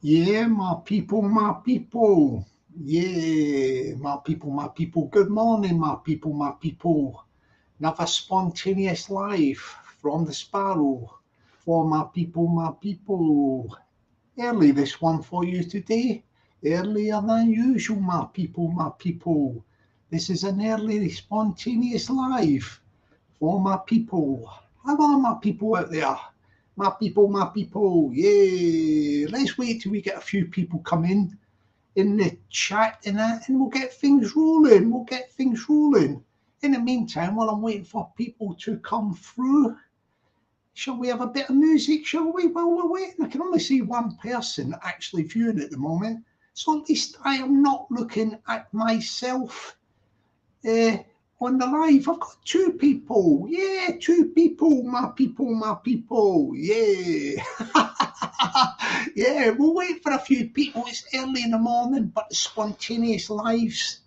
Yeah, my people, my people. Yeah, my people, my people. Good morning, my people, my people. Another spontaneous life from the Sparrow for my people, my people. Early this one for you today. Earlier than usual, my people, my people. This is an early spontaneous life for my people. How are my people out there? My people, yeah. Let's wait till we get a few people come in the chat and that, and we'll get things rolling. We'll get things rolling. In the meantime, while I'm waiting for people to come through, shall we have a bit of music, shall we? While we're waiting, I can only see one person actually viewing at the moment. So at least I am not looking at myself uh, on the live. I've got two people. Yeah, two people. My people, my people. Yeah. Yeah, we'll wait for a few people. It's early in the morning, but spontaneous lives.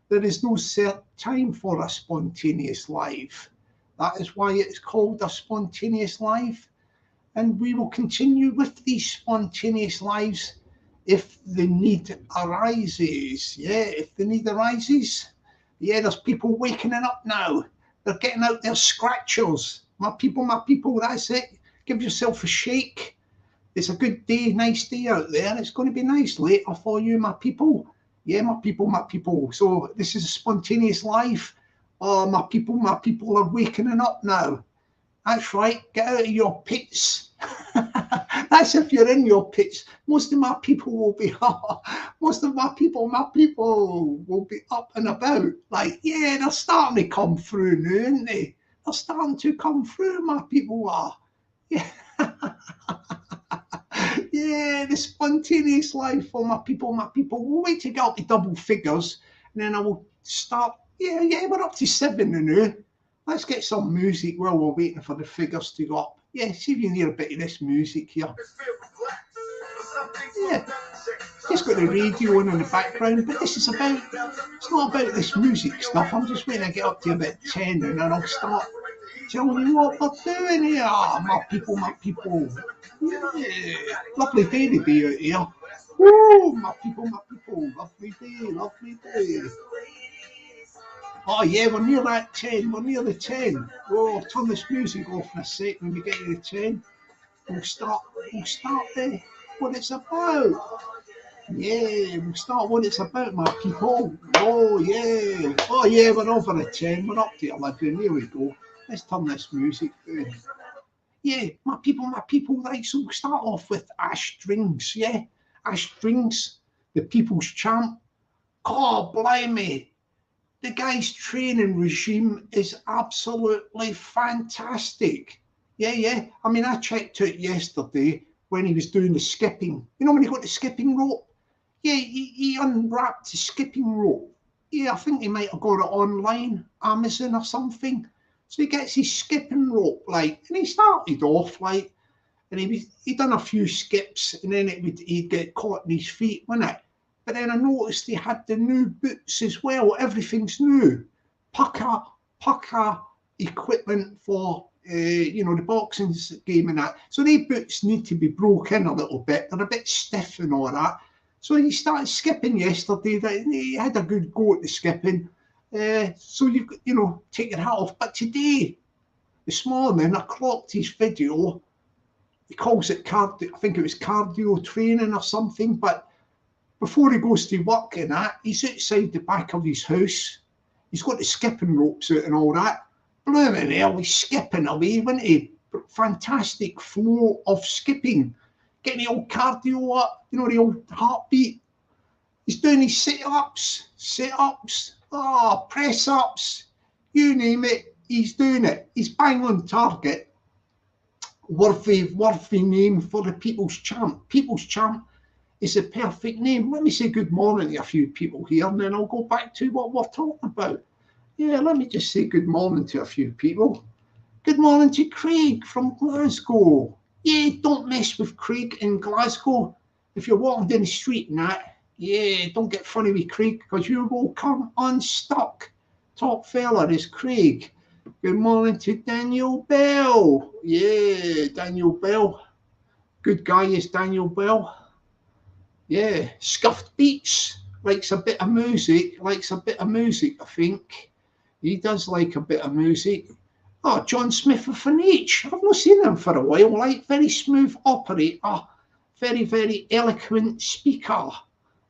There is no set time for a spontaneous live. That is why it's called a spontaneous live. And we will continue with these spontaneous lives if the need arises. Yeah, if the need arises. Yeah, there's people waking up now. They're getting out their scratchers. My people, that's it. Give yourself a shake. It's a good day, nice day out there. It's going to be nice later for you, my people. Yeah, my people, my people. So this is a spontaneous life. Oh, my people are waking up now. That's right. Get out of your pits. That's if you're in your pits. Most of my people will be most of my people will be up and about. Like, yeah, they're starting to come through now, aren't they? They're starting to come through, my people are. Yeah. Yeah, the spontaneous life for my people, my people. We'll wait to get up to double figures and then I will start. Yeah, yeah, we're up to 7 now. Let's get some music while we're waiting for the figures to go up. Yeah, see if you can hear a bit of this music here. Yeah, just got the radio on in the background, but this is about, it's not about this music stuff. I'm just waiting to get up to about 10 and then I'll start telling you what we're doing here. My people, my people. Yeah, lovely day to be out here. Woo, my people, lovely day, lovely day. Oh yeah, we're near that 10, we're near the 10. Oh, turn this music off in a sec when we get to the 10. We'll start what it's about. Yeah, we'll start what it's about, my people. Oh yeah, we're over the 10, we're up to 11, here we go. Let's turn this music down. Yeah, my people, right, so we'll start off with Ash Strings, yeah? Ash Strings, the people's champ. God, blimey, the guy's training regime is absolutely fantastic. Yeah, yeah. I mean, I checked out yesterday when he was doing the skipping. You know, when he got the skipping rope? Yeah, he unwrapped the skipping rope. Yeah, I think he might have got it online, Amazon or something. So he gets his skipping rope, like, and he started off like, and he done a few skips, and then he'd get caught in his feet, wouldn't it? But then I noticed he had the new boots as well. Everything's new. Pucker equipment for the boxing game and that. So the boots need to be broken in a little bit. They're a bit stiff and all that. So he started skipping yesterday. He had a good go at the skipping. So take your hat off. But today, this morning, I clocked his video. He calls it cardio. I think it was cardio training or something. But before he goes to work and that, he's outside the back of his house. He's got the skipping ropes out and all that. Blooming hell, he's skipping away, wasn't he? Fantastic flow of skipping. Getting the old cardio up, the old heartbeat. He's doing his sit-ups, press-ups, you name it, he's doing it. He's bang on target. Worthy name for the People's Champ. People's Champ is a perfect name. Let me say good morning to a few people here, and then I'll go back to what we're talking about. Yeah, let me just say good morning to a few people. Good morning to Craig from Glasgow. Yeah, don't mess with Craig in Glasgow. If you're walking down the street and that, yeah, don't get funny with Craig because you will come unstuck. Top fella is Craig. Good morning to Daniel Bell. Yeah, Daniel Bell. Good guy is Daniel Bell. Yeah, Scuffed Beats likes a bit of music. Likes a bit of music, I think. He does like a bit of music. Oh, John Smith of Finich. I've not seen him for a while. Like, very smooth operator, very, very eloquent speaker.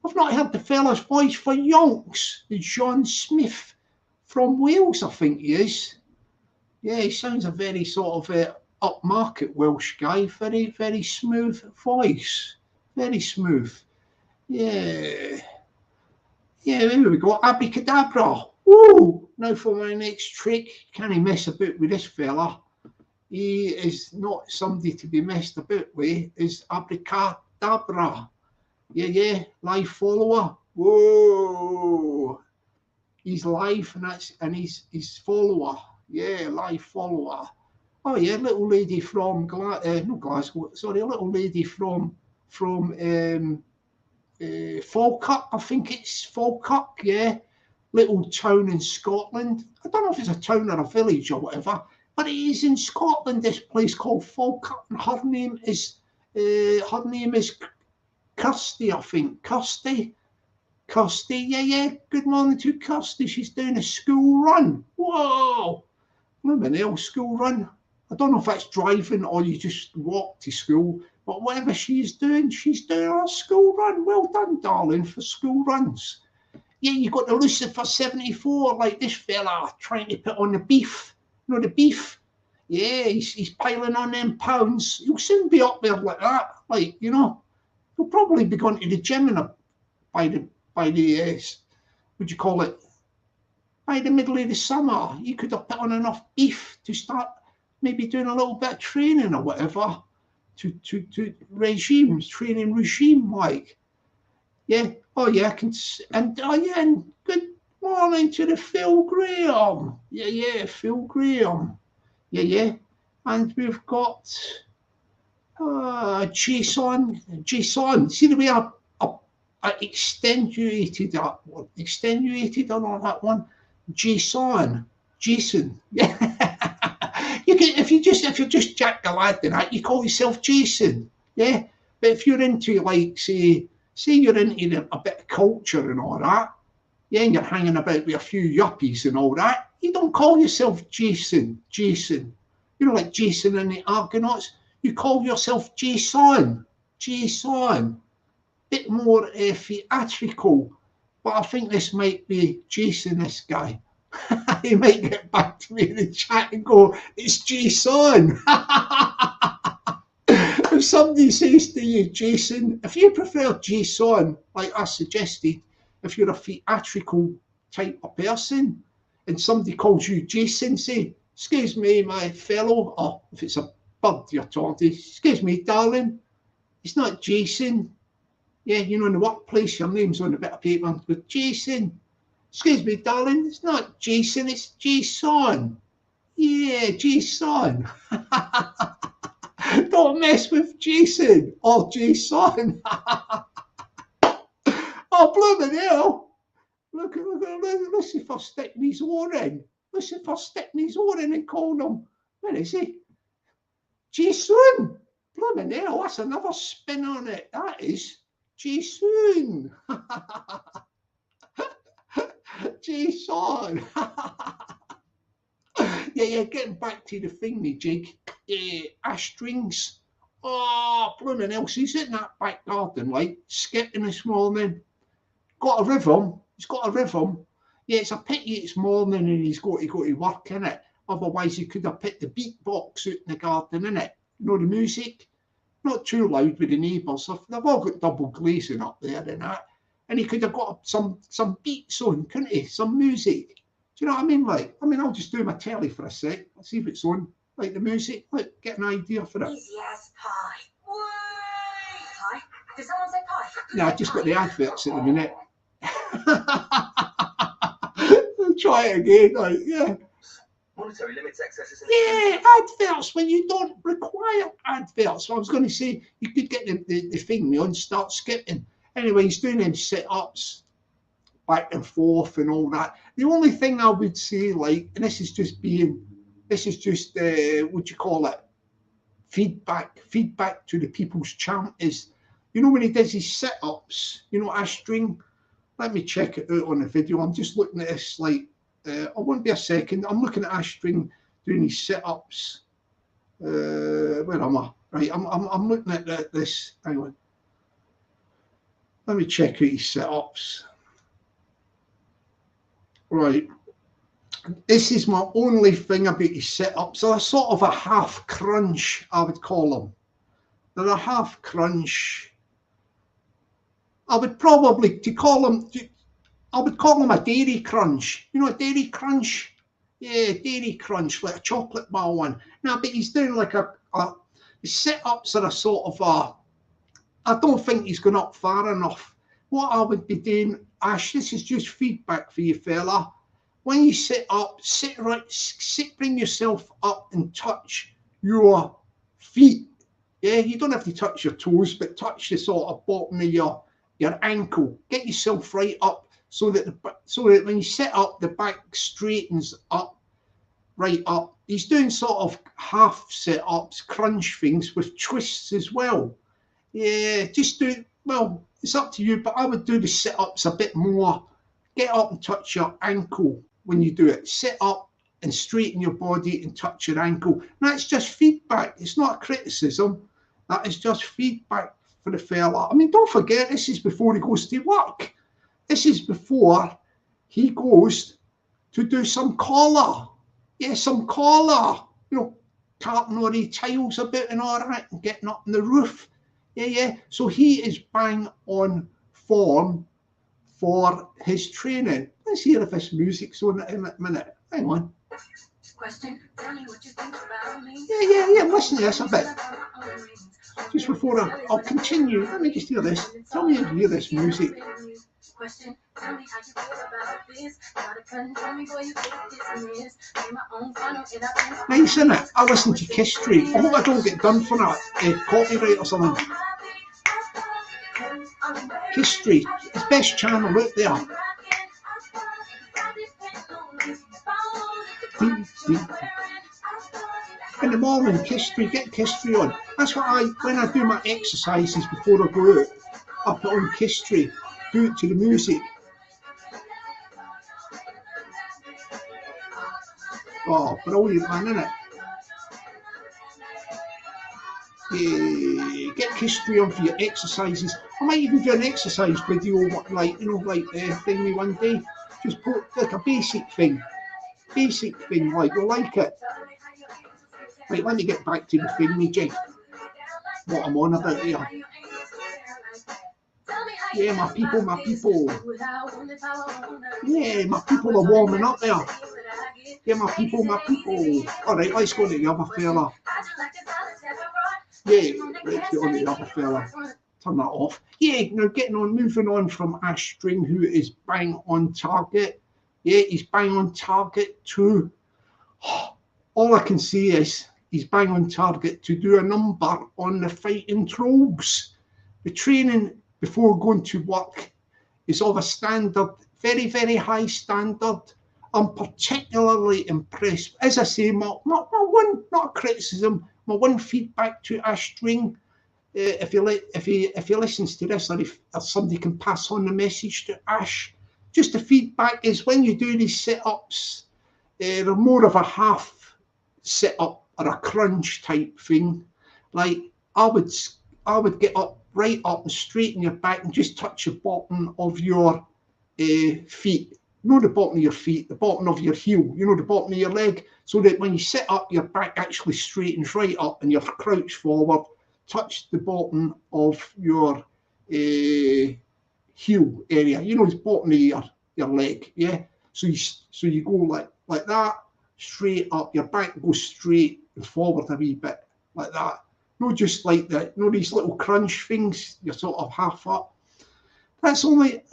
I've not heard the fella's voice for yonks. John Smith from Wales, I think he is. Yeah, he sounds a very sort of upmarket Welsh guy. Very, very smooth voice. Very smooth. Yeah. Yeah, here we go. Abacadabra. Woo! Now for my next trick. Can he mess about with this fella? He is not somebody to be messed about with. Is Abracadabra. Yeah, yeah. Live follower. Whoa! He's live and he's his follower. Yeah, live follower. Oh yeah, little lady from not Glasgow. Sorry, a little lady from Falkirk, I think it's Falkirk, yeah, little town in Scotland. I don't know if it's a town or a village or whatever, but it is in Scotland. This place called Falkirk, and her name is Kirsty, I think. Kirsty, yeah, yeah. Good morning to Kirsty. She's doing a school run. Whoa, blooming hell, school run. I don't know if that's driving or you just walk to school, but whatever she's doing her school run. Well done, darling, for school runs. Yeah, you got the Lucifer 74, like this fella trying to put on the beef. You know the beef? Yeah, he's piling on them pounds. He'll soon be up there like that. Like, he'll probably be going to the gym by the what do you call it? By the middle of the summer. You could have put on enough beef to start maybe doing a little bit of training or whatever to training regime like. Yeah. Oh yeah, and good morning to the Phil Graham. Yeah, yeah, Phil Graham. Yeah, yeah. And we've got Jason. See the way I extenuated on all that one. Jason. Yeah. If you're just Jack the Lad and that, you call yourself Jason. Yeah. But if you're into like say you're into a bit of culture and all that, yeah, and you're hanging about with a few yuppies and all that, you don't call yourself Jason. You know, like Jason and the Argonauts, you call yourself Jason. Jason. Bit more theatrical, but I think this might be Jason, this guy. He might get back to me in the chat and go, it's Jason. If somebody says to you, Jason, if you prefer Jason, like I suggested, if you're a theatrical type of person and somebody calls you Jason, say, excuse me, my fellow, or if it's a bird you're talking to, excuse me, darling, it's not Jason. Yeah, in the workplace, your name's on a bit of paper with Jason. Excuse me, darling, it's not Jason, it's Jason. Yeah, Jason. Don't mess with Jason or Jason. Oh, blooming hell. Look at Lucifer sticking his oar in. Lucifer sticking his oar in and calling him, where is he? Jason. Blooming hell, that's another spin on it. That is Jason. Jason. Yeah, getting back to the thingy jig. Ash strings. Oh, blooming hell, he's in that back garden, like, skipping this morning. Got a rhythm. He's got a rhythm. Yeah, it's a pity it's morning and he's got to go to work, innit? Otherwise, he could have put the beatbox out in the garden, innit? You know, the music. Not too loud with the neighbours. They've all got double glazing up there and that. And he could have got some beats on, couldn't he? Some music. Do you know what I mean? Like, I'll just do my telly for a sec. Let's see if it's on. Like the music. Like, get an idea for it. Easy as pie. Pie? Did someone say pie? Yeah, I just got the adverts at the minute. I'll try it again. Like, yeah. Monetary limits excesses. Yeah, adverts when you don't require adverts. So I was going to say you could get the thing on, start skipping. Anyway, he's doing them sit-ups back and forth and all that. The only thing I would say, like, and this is just what do you call it? Feedback to the people's champ is you know when he does his sit-ups, you know, Ash String. Let me check it out on the video. I'm just looking at this, like, I won't be a second. I'm looking at Ash String doing his sit-ups. Where am I? Right, I'm looking at this. Hang on. Let me check out his sit-ups. Right. This is my only thing about his sit-ups. They're sort of a half crunch, I would call them. They're a half crunch. I would probably I would call them a dairy crunch. You know, a dairy crunch? Yeah, dairy crunch, like a chocolate bar one. Now, but he's doing like the sit-ups are a sort of I don't think he's gone up far enough. What I would be doing, Ash, this is just feedback for you, fella. When you sit up, bring yourself up and touch your feet. Yeah, you don't have to touch your toes, but touch the sort of bottom of your ankle. Get yourself right up so that when you sit up, the back straightens up, right up. He's doing sort of half sit-ups, crunch things with twists as well. Yeah, just do it. Well, it's up to you, but I would do the sit-ups a bit more. Get up and touch your ankle when you do it. Sit up and straighten your body and touch your ankle. And that's just feedback. It's not a criticism. That is just feedback for the fella. I mean, don't forget, this is before he goes to work. This is before he goes to do some collar. Yeah, some collar. You know, carting all the tiles about and all that and getting up on the roof. Yeah. So he is bang on form for his training. Let's hear if this music's on in a minute. Hang on. Question. Tell me what you think about me. Yeah. Listen to this a bit. Just before I'll continue, let me just hear this. Tell me if you hear this music. Question. Tell me how you feel about this. Gotta control me, boy, you take this. My own funnel, Nice, isn't it? I listen to Kiss Street. I hope I don't get done for that copyright or something. Kiss Street, it's best channel out there. In the morning, Kiss Street, get Kiss Street on. That's what when I do my exercises before I go out, I put on Kiss Street, do it to the music. Oh, brilliant, man, isn't it? Yeah, get Kiss Street on for your exercises. I might even do an exercise video, like thingy one day. Just put like a basic thing, like you'll like it. Right, let me get back to the thingy, Jake. What I'm on about here. Yeah, my people. Yeah, my people are warming up there. Yeah, my people. All right, let's go to the other fella. Yeah, let's get on to the other fella. Turn that off. Yeah, now moving on from Ash String, who is bang on target. Yeah, he's bang on target too. All I can say is he's bang on target to do a number on the fighting trolls. The training before going to work is of a standard, very, very high standard. I'm particularly impressed. As I say, my one, not a criticism, my one feedback to Ash String, if he listens to this, or if somebody can pass on the message to Ash, just the feedback is when you do these sit-ups, they're more of a half sit-up or a crunch type thing. Like I would get up, right up and straighten your back and just touch the bottom of your feet. Not the bottom of your feet, the bottom of your heel, the bottom of your leg, so that when you sit up, your back actually straightens right up and you're crouched forward, touch the bottom of your heel area, the bottom of your leg, yeah? So you go like that, straight up, your back goes straight and forward a wee bit, like that. Not just like that, these little crunch things, you're sort of half up. That's only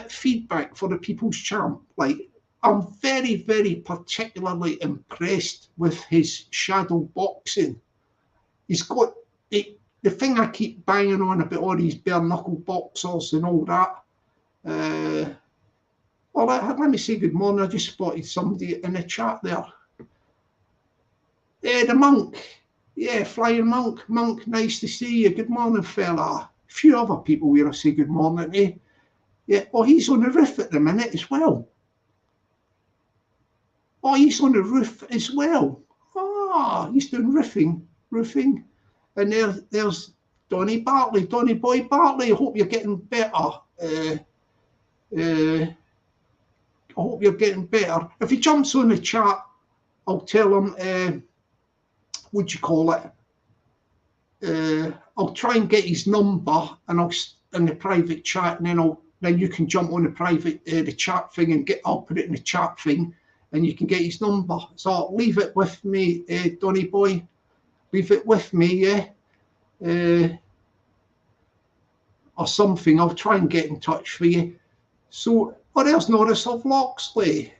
feedback for the People's Champ. Like, I'm very, very particularly impressed with his shadow boxing. He's got the thing I keep banging on about all these bare knuckle boxers and all that. Well, let me say good morning. I just spotted somebody in the chat there. Yeah, the monk. Yeah, Flying Monk. Monk, nice to see you. Good morning, fella. a few other people here I say good morning to. Yeah, oh, he's on the roof at the minute as well. Oh, he's on the roof as well. Ah, he's doing roofing. And there's Donny Bartley, Donny Boy Bartley. I hope you're getting better. I hope you're getting better. If he jumps on the chat, I'll tell him, what do you call it? I'll try and get his number, and I'll in the private chat, and then you can jump on the private the chat thing and I'll put it in the chat thing, and you can get his number. So leave it with me, Donny Boy. Leave it with me, yeah. Or something. I'll try and get in touch for you. So, oh, there's Norris of Loxley.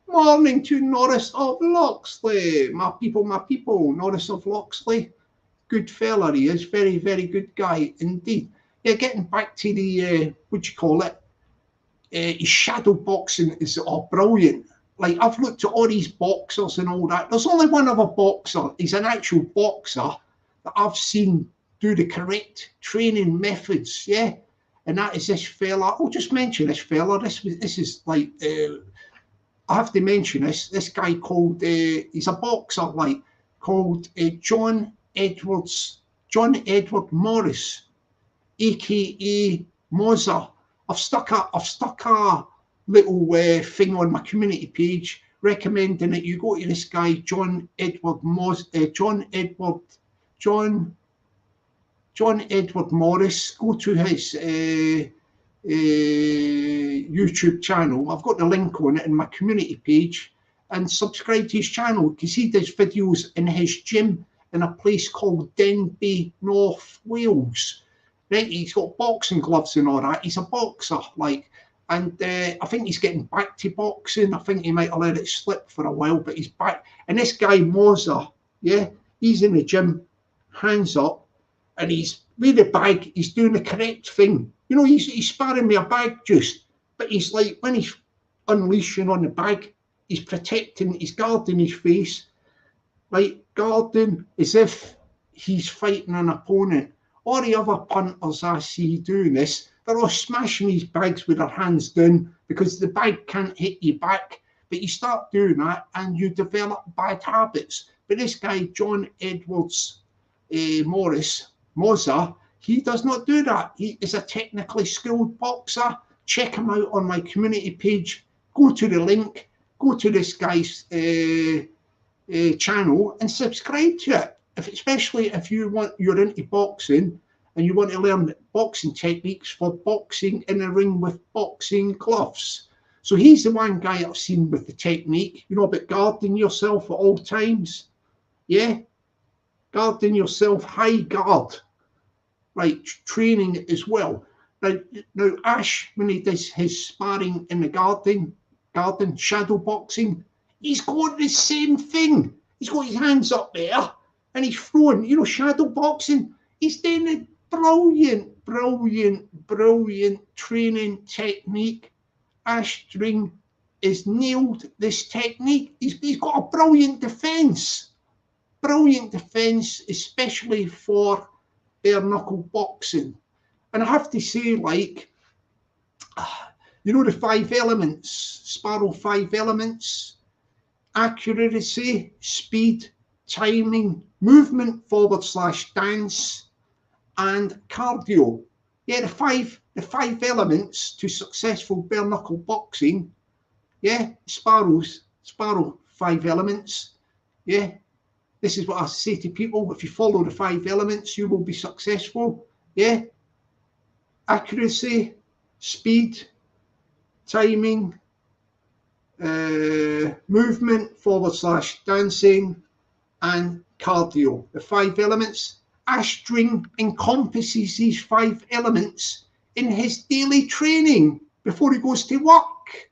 Morning to Norris of Loxley. My people, Norris of Loxley. Good fella he is, very, very good guy indeed. Yeah, getting back to the, what do you call it? His shadow boxing is brilliant. Like, I've looked at all these boxers and all that. There's only one other boxer. He's an actual boxer that I've seen do the correct training methods, yeah? And that is this fella. I'll just mention this fella. This is like, I have to mention this guy called, he's a boxer, like, called John Edward Morris, aka Moza. I've stuck a little thing on my community page recommending that you go to this guy John Edward Morris. Go to his YouTube channel. I've got the link on it in my community page, and subscribe to his channel because he does videos in his gym in a place called Denbigh, North Wales. Right, he's got boxing gloves and all that. He's a boxer, like, and I think he's getting back to boxing. I think he might have let it slip for a while, but he's back. And this guy Moza, yeah, he's in the gym, hands up, and he's with the bag. He's doing the correct thing. You know, he's sparring me a bag just, but he's like, when he's unleashing on the bag, he's protecting, he's guarding his face, like guarding as if he's fighting an opponent. All the other punters I see doing this, they're all smashing these bags with their hands down because the bag can't hit you back. But you start doing that and you develop bad habits. But this guy, John Edwards Moza, he does not do that. He is a technically skilled boxer. Check him out on my community page. Go to the link, go to this guy's channel and subscribe to it. Especially if you're into boxing and you want to learn boxing techniques for boxing in a ring with boxing gloves. So he's the one guy I've seen with the technique, you know, about guarding yourself at all times. Yeah, guarding yourself, high guard, like training as well. Now Ash, when he does his sparring in the garden, shadow boxing, he's got the same thing. He's got his hands up there and he's throwing, you know, shadow boxing. He's doing a brilliant training technique. Ash String has nailed this technique. He's got a brilliant defence, especially for bare knuckle boxing. And I have to say, like, you know, the 5 elements, Sparrow 5 elements: accuracy, speed, timing, movement / dance, and cardio. Yeah, the five elements to successful bare knuckle boxing. Yeah, Sparrow 5 elements. Yeah, this is what I say to people: if you follow the 5 elements, you will be successful. Yeah, accuracy, speed, timing, movement / dancing, and cardio. The 5 elements. Ash String encompasses these 5 elements in his daily training before he goes to work.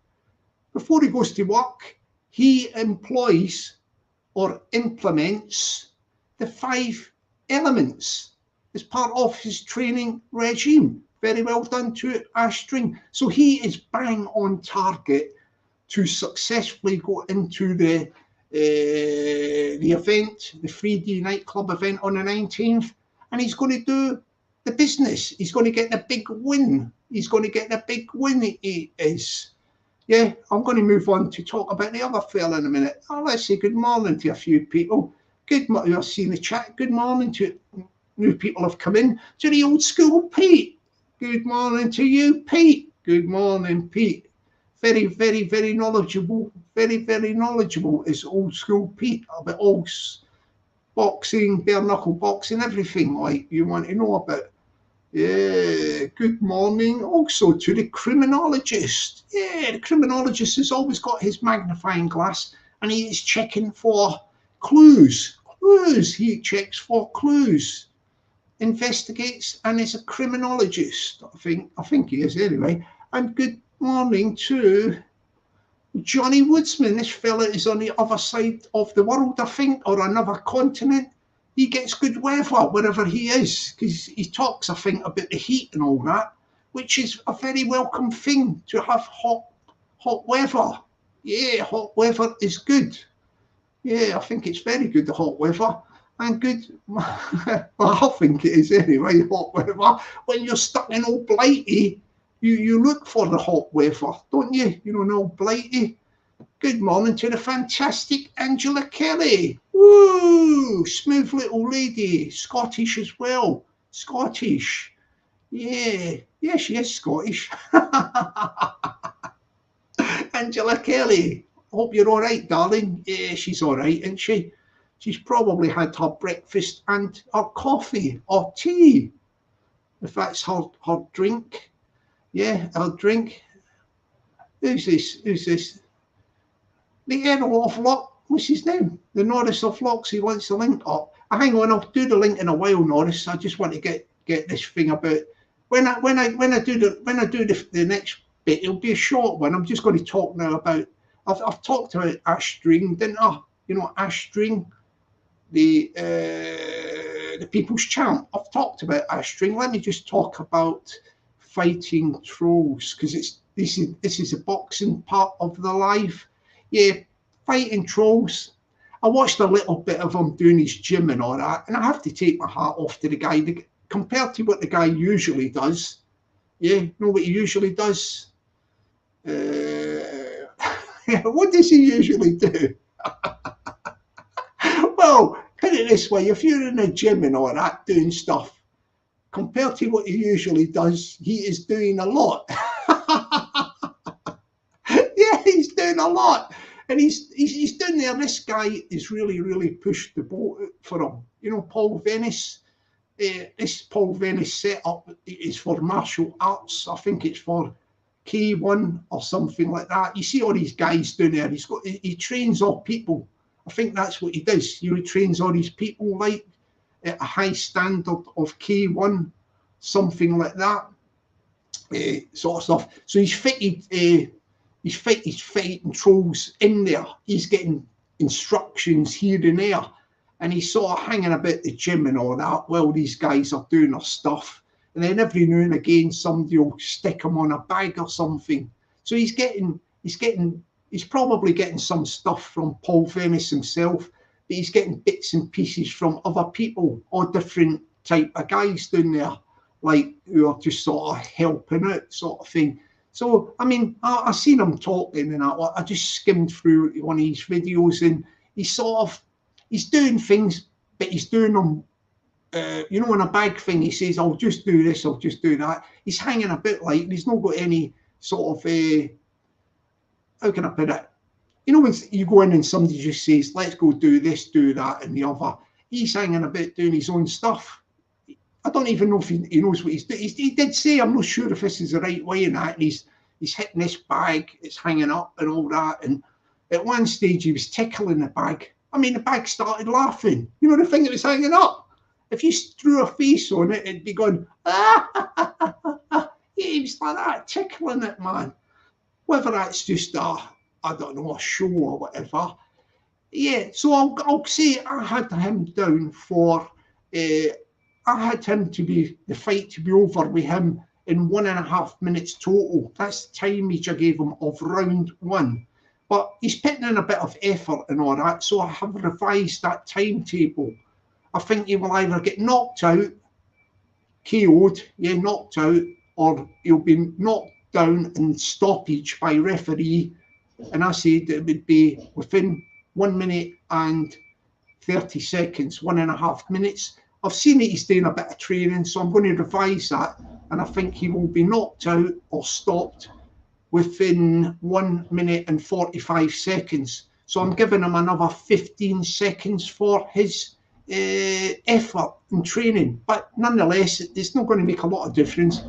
He employs or implements the 5 elements as part of his training regime. Very well done to Ash String. So he is bang on target to successfully go into the event, the 3D nightclub event on the 19th, and he's going to do the business. He's going to get the big win. He's going to get the big win, he is. Yeah, I'm going to move on to talk about the other fella in a minute. Oh, let's say good morning to a few people. Good morning. I've seen the chat. Good morning to new people have come in. To the old school Pete. Good morning to you, Pete. Good morning, Pete. Very, very, very knowledgeable. Very, very knowledgeable is old school Pete about all boxing, bare knuckle boxing, everything like you want to know about. Yeah, good morning also to the criminologist. Yeah, the criminologist has always got his magnifying glass and he is checking for clues. Clues, he checks for clues. Investigates and is a criminologist. I think he is anyway. And good morning to Johnny Woodsman. This fella is on the other side of the world, I think, or another continent. He gets good weather wherever he is because he talks, I think, about the heat and all that, which is a very welcome thing to have hot weather. Yeah, hot weather is good. Yeah, I think it's very good, the hot weather. And good, well, I think it is anyway, hot weather. When you're stuck in all blighty, you look for the hot weather, don't you? You know, no blighty. Good morning to the fantastic Angela Kelly. Woo! Smooth little lady. Scottish as well. Scottish. Yeah. Yeah, she is Scottish. Angela Kelly. Hope you're all right, darling. Yeah, she's all right, isn't she? She's probably had her breakfast and her coffee or tea, if that's her drink. Yeah, her drink. Who's this? Who's this? The Earl of Lock, what's his name? The Norris of Locks, he wants the link up. Hang on, I'll do the link in a while, Norris. I just want to get this thing about when I do the next bit, it'll be a short one. I'm just going to talk now about I've talked about Ash String, didn't I? You know, Ash String, the People's Champ. I've talked about Ash String. Let me just talk about fighting trolls because this is a boxing part of the live. Yeah, fighting trolls. I watched a little bit of him doing his gym and all that, and I have to take my hat off to the guy. Compared to what the guy usually does, yeah, you know what he usually does? What does he usually do? Well, put it this way, if you're in a gym and all that, doing stuff, compared to what he usually does, he is doing a lot. Yeah, he's doing a lot. And he's doing there. This guy is really pushed the boat for him. You know, Paul Venice. This Paul Venice setup is for martial arts. I think it's for K1 or something like that. You see all these guys doing there. He trains all people. I think that's what he does. He trains all these people like at a high standard of K1, something like that, sort of stuff. So he's fitted. He's fighting trolls in there. He's getting instructions here and there. And he's sort of hanging about the gym and all that while these guys are doing their stuff. And then every now and again, somebody will stick him on a bag or something. So he's probably getting some stuff from Paul Venice himself, but he's getting bits and pieces from other people, all different type of guys down there, like who are just sort of helping out, sort of thing. So, I mean, I seen him talking and I just skimmed through one of his videos and he's doing things, but he's doing them, you know, in a bag thing. He says, I'll just do this, I'll just do that. He's hanging a bit like, he's not got any sort of, how can I put it? You know, when you go in and somebody just says, let's go do this, do that, and the other, he's hanging a bit doing his own stuff. I don't even know if he knows what he's doing. He did say, I'm not sure if this is the right way and that, and he's hitting this bag, it's hanging up and all that. And at one stage, he was tickling the bag. I mean, the bag started laughing. You know, the thing that was hanging up. If you threw a face on it, it'd be going, ah. He was like that, tickling it, man. Whether that's just I don't know, a show or whatever. Yeah, so I'll say I had him down for, I had him the fight to be over with him in 1.5 minutes total. That's the timage I gave him of round one. But he's putting in a bit of effort and all that, so I have revised that timetable. I think he will either get knocked out KO'd, yeah, knocked out, or he'll be knocked down in stoppage by referee. And I said it would be within 1 minute and 30 seconds, 1.5 minutes. I've seen that he's doing a bit of training, so I'm going to revise that. And I think he will be knocked out or stopped within 1 minute and 45 seconds. So I'm giving him another 15 seconds for his effort in training. But nonetheless, it's not going to make a lot of difference,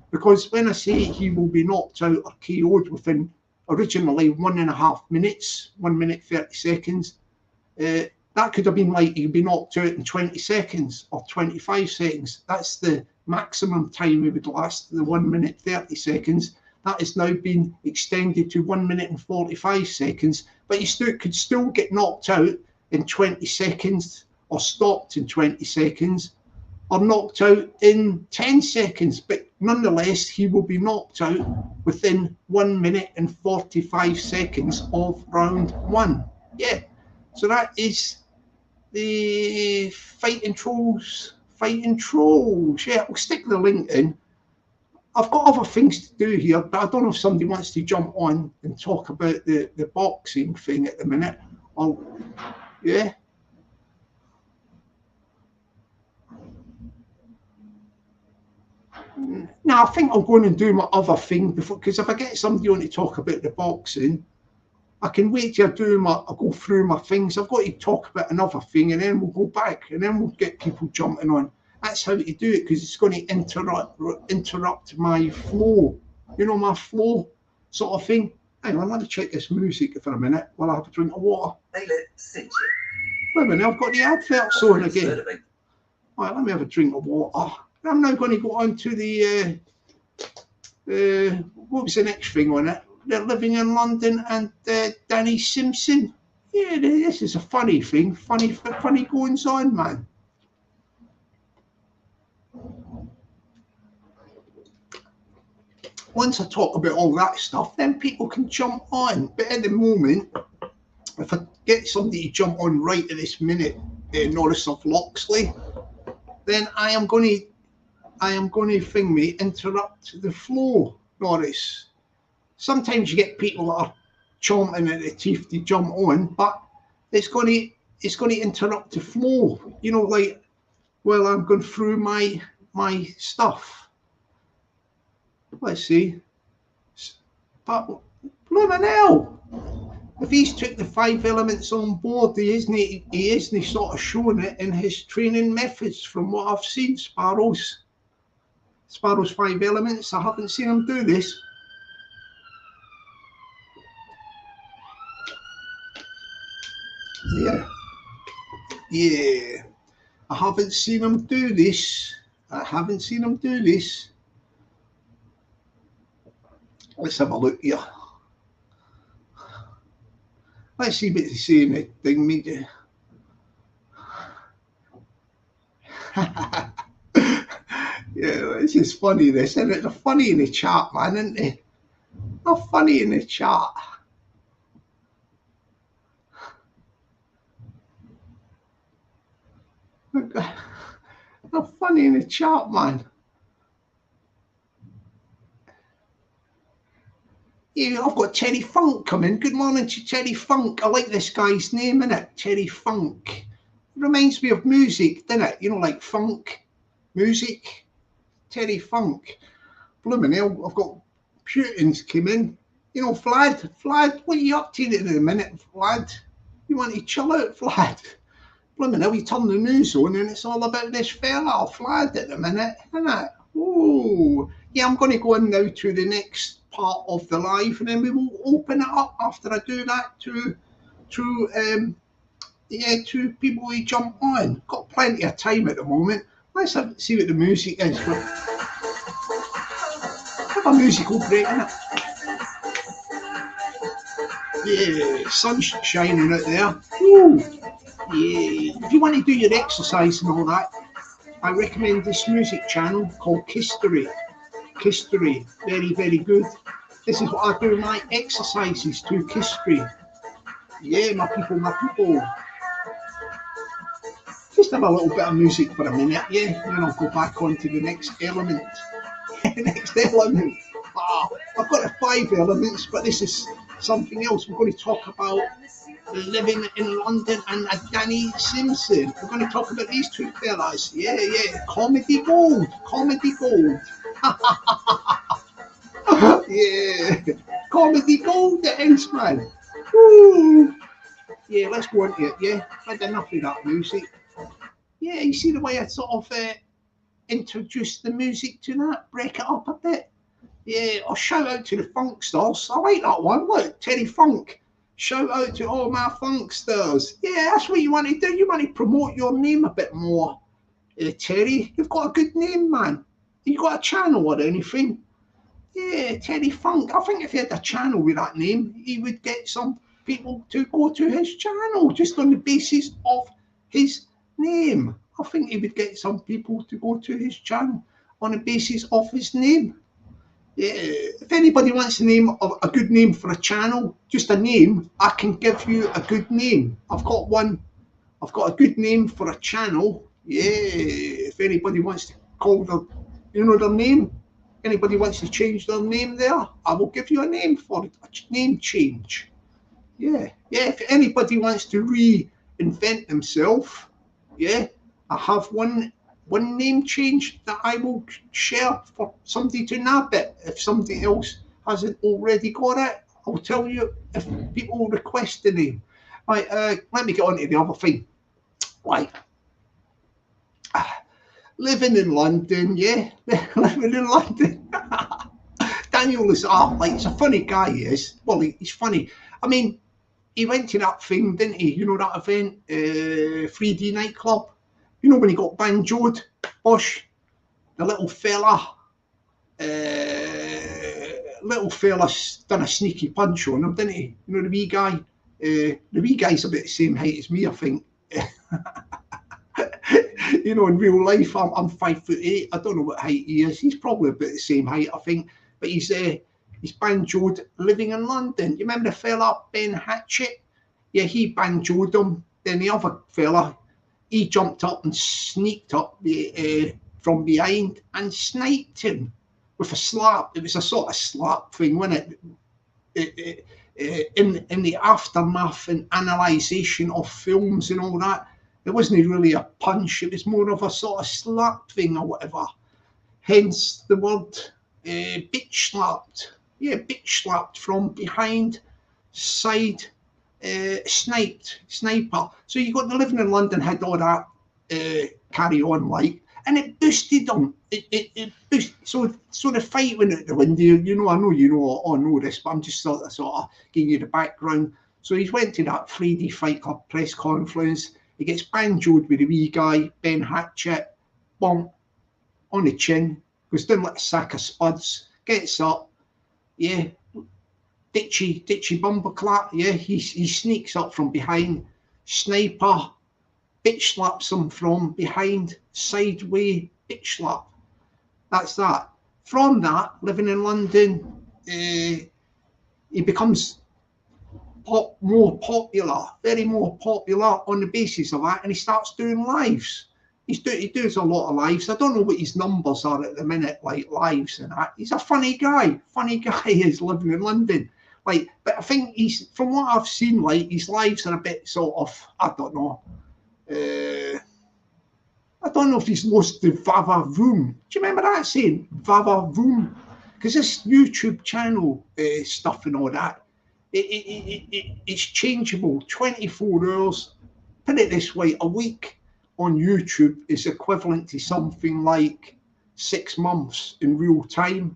because when I say he will be knocked out or KO'd within originally 1.5 minutes, 1 minute 30 seconds, that could have been like he'd be knocked out in 20 seconds or 25 seconds. That's the maximum time it would last, the 1 minute 30 seconds. That has now been extended to 1 minute and 45 seconds, but you could still get knocked out in 20 seconds or stopped in 20 seconds or knocked out in 10 seconds. But nonetheless, he will be knocked out within 1 minute and 45 seconds of round one. Yeah, so that is the Fighting Trolls. Yeah, I'll stick the link in. I've got other things to do here, but I don't know if somebody wants to jump on and talk about the boxing thing at the minute. Yeah. Now, I think I'll go in and do my other thing before, because if I get somebody on to talk about the boxing, I can wait till I go through my things. I've got to talk about another thing, and then we'll go back, and then we'll get people jumping on. That's how to do it, because it's going to interrupt my flow. You know, my flow sort of thing. Hang on, let me check this music for a minute while I have a drink of water. Wait a minute, I've got the adverts on again. All right, let me have a drink of water. I'm now going to go on to the, what was the next thing on it? They're living in London and Danny Simpson. Yeah, this is a funny thing. Funny goings on, man. Once I talk about all that stuff, then people can jump on. But at the moment, if I get somebody to jump on right at this minute, Norris of Loxley, then I am going to interrupt the flow, Norris. Sometimes you get people that are chomping at the teeth to jump on, but it's going to interrupt the flow. You know, like, well, I'm going through my stuff. Let's see. But blooming hell, if he's took the 5 elements on board, he isn't sort of showing it in his training methods from what I've seen. Sparrow's 5 elements. I haven't seen him do this. Yeah. I haven't seen him do this. Let's have a look here. Let's see what he's saying. The thing, mate. Yeah, this is funny, this, isn't it? They're funny in the chat, man, isn't they? They're funny in the chat. They're funny in the chat, man. Yeah, I've got Terry Funk coming. Good morning to Terry Funk. I like this guy's name, innit? Terry Funk. It reminds me of music, doesn't it? You know, like funk music. Terry Funk. Blooming hell, I've got Putin's came in. You know, Vlad, what are you up to in a minute, Vlad? You want to chill out, Vlad? Blooming hell, you turn the news on and it's all about this fella, Vlad, at the minute, isn't it? Oh, yeah, I'm going to go in now to the next part of the live, and then we will open it up after I do that to people who jump on. Got plenty of time at the moment. Let's see what the music is. Have a musical break, innit? Yeah, sun's shining out there. Ooh. Yeah. If you want to do your exercise and all that, I recommend this music channel called Kistery. Very, very good. This is what I do my exercises to, Kistery. Yeah, my people. just have a little bit of music for a minute, yeah, and then I'll go back on to the next element. Next element. I've got the 5 elements, but this is something else. We're going to talk about living in London and Danny Simpson. We're going to talk about these two fellas. Yeah, comedy gold, comedy gold. Yeah, comedy gold, the House Man. Woo. Yeah, let's go into it. Yeah, I've had enough of that music. Yeah, you see the way I sort of introduce the music to that, break it up a bit. Yeah, I'll shout out to the Funksters. I like that one. Look, Terry Funk. Shout out to all my Funksters. Yeah, that's what you want to do. You want to promote your name a bit more. Terry, you've got a good name, man. You got a channel or anything? Yeah, Terry Funk. I think if he had a channel with that name, he would get some people to go to his channel just on the basis of his name. I think he would get some people to go to his channel on the basis of his name. Yeah, if anybody wants a good name for a channel, just a name, I can give you a good name. I've got a good name for a channel. Yeah, if anybody wants to call their name, anybody wants to change their name there, I will give you a name for it, a name change. Yeah, if anybody wants to reinvent themselves, yeah, I have one name change that I will share for somebody to nab it. If somebody else hasn't already got it, I'll tell you if people request the name. Right, let me get on to the other thing. Right, living in London, yeah, living in London. Daniel is like, he's a funny guy, he is. Well, he's funny. I mean, he went to that thing, didn't he? You know that event, 3D nightclub. You know when he got banjoed, Bosh, the little fella done a sneaky punch on him, didn't he? You know the wee guy. The wee guy's about the same height as me, I think. You know, in real life, I'm 5'8". I don't know what height he is. He's probably about the same height, I think. But he's banjoed living in London. You remember the fella Ben Hatchett? Yeah, he banjoed him. Then the other fella, he jumped up and sneaked up from behind and sniped him with a slap. It was a sort of slap thing, wasn't it? In the aftermath and analysation of films and all that, it wasn't really a punch. It was more of a sort of slap thing or whatever. Hence the word bitch slapped. Yeah, bitch slapped from behind, side, sniper. So you got the living in London had all that carry on like, and it boosted them. It boosted. So the fight went out the window. You know, I know you know this, but I'm just sort of giving you the background. So he went to that 3D Fight Club press conference. He gets banjoed with the wee guy, Ben Hatchett, bonk, on the chin, goes down like a sack of spuds, gets up, yeah, ditchy bumper clap, yeah, he sneaks up from behind, sniper, bitch slaps him from behind, sideways, bitch slap. That's that. From that, living in London, he becomes more popular, very more popular on the basis of that, and he starts doing lives. He does a lot of lives. I don't know what his numbers are at the minute, like lives and that. He's a funny guy. Funny guy is living in London. Like, but I think he's, from what I've seen, like his lives are a bit sort of, I don't know. I don't know if he's lost the Vava Voom. Do you remember that saying, Vava Voom? Because this YouTube channel stuff and all that, it's changeable 24 hours. Put it this way, a week on YouTube is equivalent to something like 6 months in real time.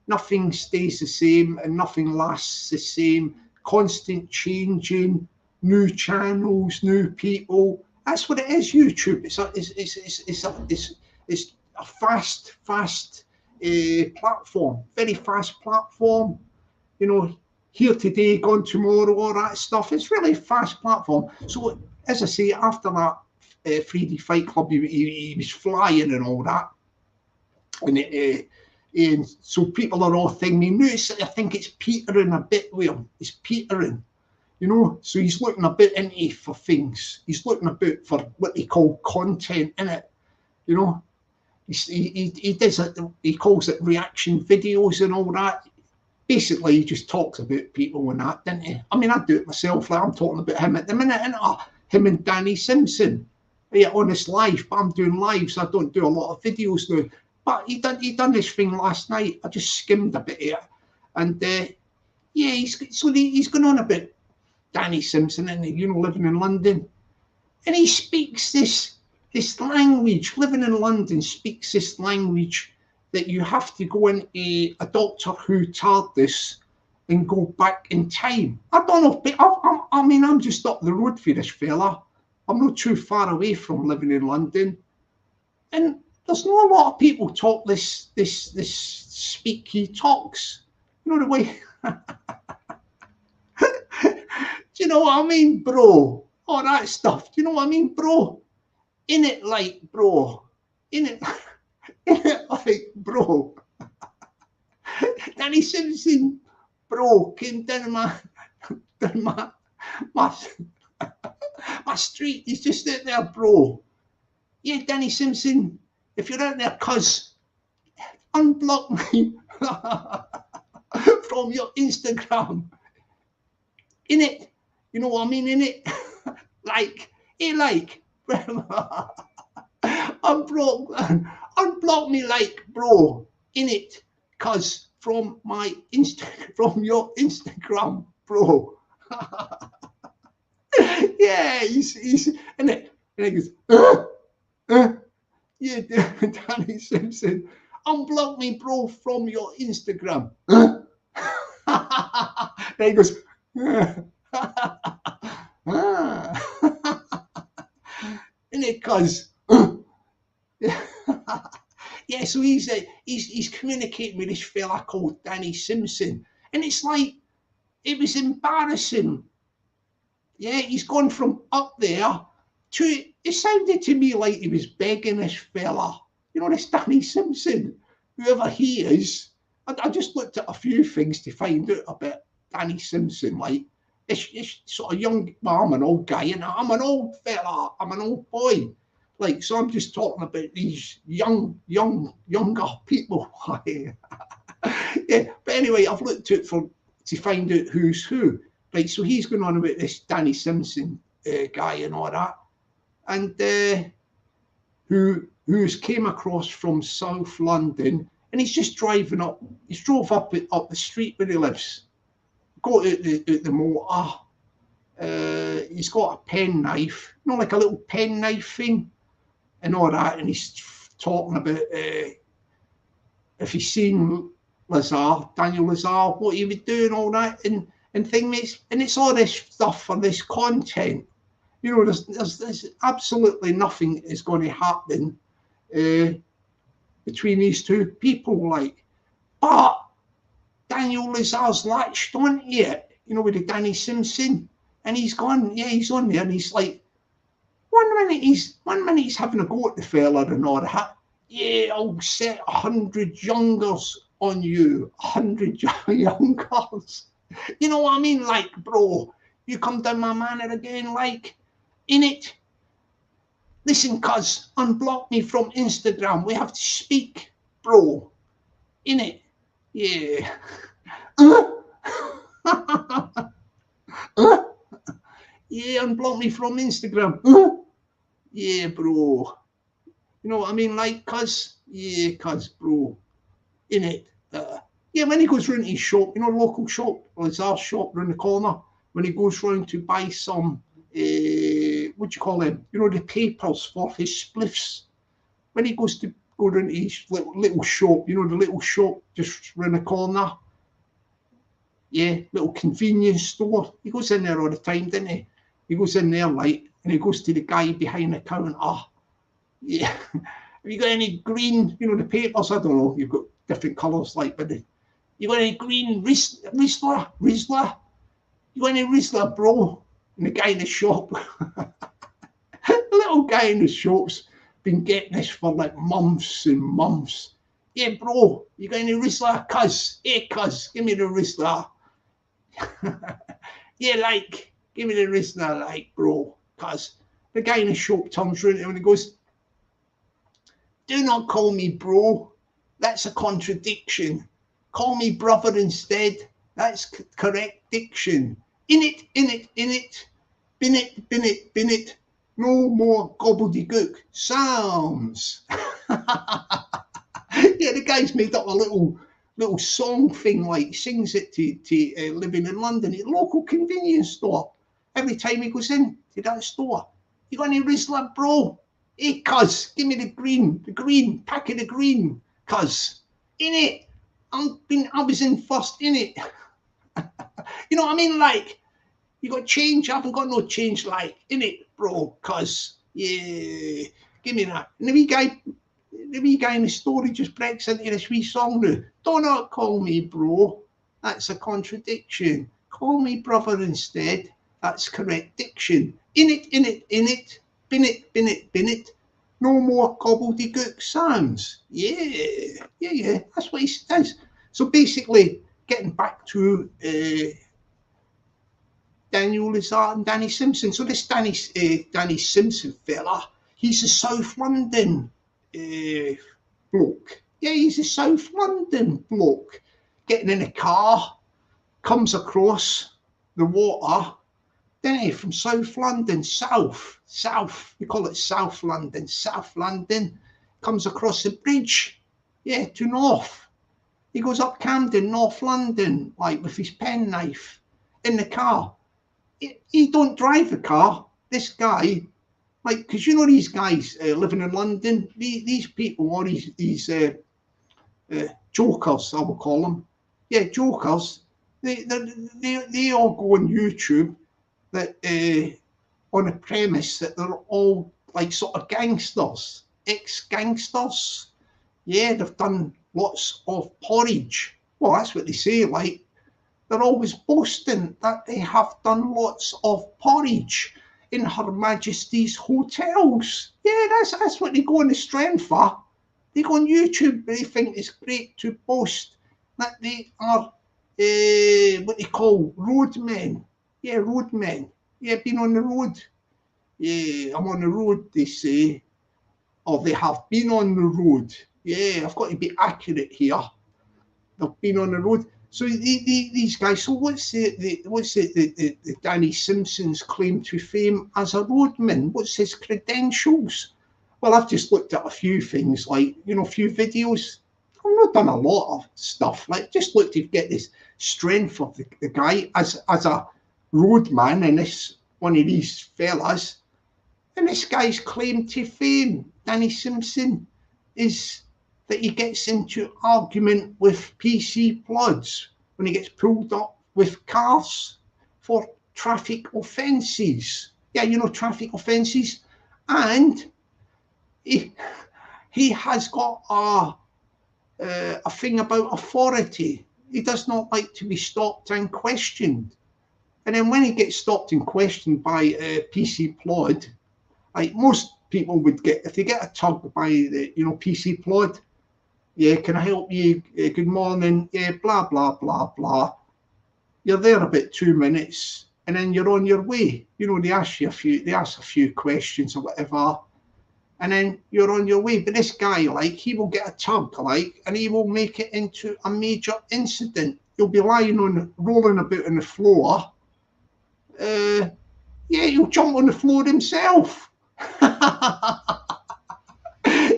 Nothing stays the same and nothing lasts the same. Constant changing, new channels, new people. That's what it is, YouTube. It's a fast platform, very fast platform. You know, here today, gone tomorrow, all that stuff. It's really a fast platform. So, as I say, after that 3D Fight Club, he was flying and all that. And so people are all thinking, I think it's petering a bit with him. It's petering. you know. So he's looking a bit into for things. He's looking a bit for what they call content in it, you know. He does it. He calls it reaction videos and all that. Basically, he just talks about people and that, doesn't he? I mean, I do it myself. Like I'm talking about him at the minute, and him and Danny Simpson. Yeah, on this live, but I'm doing lives. I don't do a lot of videos now. But he done this thing last night. I just skimmed a bit of it, and yeah, he's going on about Danny Simpson and living in London, and he speaks this language. Living in London speaks this language that you have to go into a Doctor Who TARDIS and go back in time. I don't know, but I mean, I'm just up the road for this fella. I'm not too far away from living in London, and there's not a lot of people talk this speak he talks. You know the way. Do you know what I mean, bro? All that stuff. Do you know what I mean, bro? In it like, bro. In it like, bro. Danny Simpson, bro, came down my street. He's just out there, bro. Yeah, Danny Simpson, if you're out there, cuz, unblock me from your Instagram. In it, you know what I mean? In it, like, unblock me, like, bro. In it, cuz, from your Instagram, bro. Yeah, he's in it, and he goes, yeah, Danny Simpson, unblock me, bro, from your Instagram. Then he goes, in it, cuz. Yeah, so he's communicating with this fella called Danny Simpson, and it's like it was embarrassing. Yeah, he's gone from up there to. It sounded to me like he was begging this fella. You know, this Danny Simpson, whoever he is. I just looked at a few things to find out about Danny Simpson. Like, it's sort of young. Well, I'm an old guy, and I'm an old fella. I'm an old boy. Like, so I'm just talking about these younger people. Yeah, but anyway, I've looked at it to find out who's who. Right, so he's going on about this Danny Simpson guy and all that, and who's came across from South London, and he's just driving up. He's drove up the street where he lives. Got out the motor. He's got a penknife, like a little penknife thing, and all that. And he's talking about if he's seen Daniel Lazar, what he would do and all that, and things. And it's all this stuff for this content. You know, there's absolutely nothing is going to happen between these two people. Like, but Daniel Lazar's latched on it, with the Danny Simpson, and he's gone. Yeah, he's on there, and he's like, one minute he's having a go at the fella and all that. Yeah, I'll set 100 youngers on you, 100 youngers. You know what I mean? Like, bro, you come down my manor again, like, in it. Listen, cuz, unblock me from Instagram. We have to speak, bro. In it. Yeah. Yeah, unblock me from Instagram. Yeah, bro. You know what I mean? Like, cuz, yeah, cuz, bro. In it. Yeah, when he goes round to his shop, local shop, or it's our shop round the corner, when he goes round to buy some, what do you call them? The papers for his spliffs. When he goes to go round to his little shop, the little shop just round the corner. Yeah, little convenience store. He goes in there all the time, doesn't he? He goes in there, like, and he goes to the guy behind the counter. Yeah, have you got any green, the papers? I don't know. You've got different colours, like, but you got any green Rizzler? You got any Rizzler, bro? And the guy in the shop, the little guy in the shop's been getting this for like months and months. Yeah, bro, you got any Rizzler? Cuz, hey, cuz, give me the Rizzler. Yeah, like, give me the reason I like, bro. Because the guy in the shop turns around to him and he goes, do not call me bro. That's a contradiction. Call me brother instead. That's correct diction. In it, in it, in it. Bin it, bin it, bin it. No more gobbledygook sounds. Yeah, the guy's made up a little song thing, like sings it to living in London at a local convenience store. Every time he goes in to that store, you got any Rizzler, bro? Hey, cuz, give me the green, pack of the green, cuz. In it, I was in first, in it. You know what I mean? Like, you got change? I haven't got no change, like, in it, bro, cuz. Yeah, give me that. And the wee guy in the story just breaks into this wee song now. Do not call me bro. That's a contradiction. Call me brother instead. That's correct diction. In it, in it, in it. Bin it, bin it, bin it. No more gobbledygook sounds. Yeah, yeah, yeah. That's what he says. So basically, getting back to Daniel Lazard and Danny Simpson. So this Danny Simpson fella, he's a South London bloke. Yeah, he's a South London bloke. Getting in a car, comes across the water, then he from South London, south, we call it South London, comes across the bridge, yeah, to North. He goes up Camden, North London, like with his penknife in the car. He don't drive the car, this guy, like, because you know these guys living in London, these people are these jokers, I will call them. Yeah, jokers. They all go on YouTube that on a premise that they're all like sort of gangsters, ex-gangsters. Yeah, they've done lots of porridge. Well, that's what they say. Like, they're always boasting that they have done lots of porridge in Her Majesty's hotels. Yeah, that's what they go on the strength for. They go on YouTube, they think it's great to boast that they are what they call roadmen. Yeah, roadmen. Yeah, been on the road. Yeah, I'm on the road, they say. Or they have been on the road. Yeah, I've got to be accurate here. They've been on the road. So these guys. So what's the Danny Simpson's claim to fame as a roadman? What's his credentials? Well, I've just looked at a few things, like, you know, a few videos. I've not done a lot of stuff. Like, just looked to get this strength of the guy as a roadman, and this one of these fellas. And this guy's claim to fame, Danny Simpson, is that he gets into argument with PC Bloods when he gets pulled up with cars for traffic offences. Yeah, you know, traffic offences. And he has got a thing about authority. He does not like to be stopped and questioned. And then when he gets stopped and questioned by PC Plod, like most people would get, if they get a tug by the, you know, PC Plod, yeah, can I help you? Good morning. Yeah, blah, blah, blah, blah. You're there about 2 minutes and then you're on your way. You know, they ask a few questions or whatever, and then you're on your way. But this guy, like, he will get a tug, like, and he will make it into a major incident. He'll be rolling about on the floor. Yeah, he'll jump on the floor himself.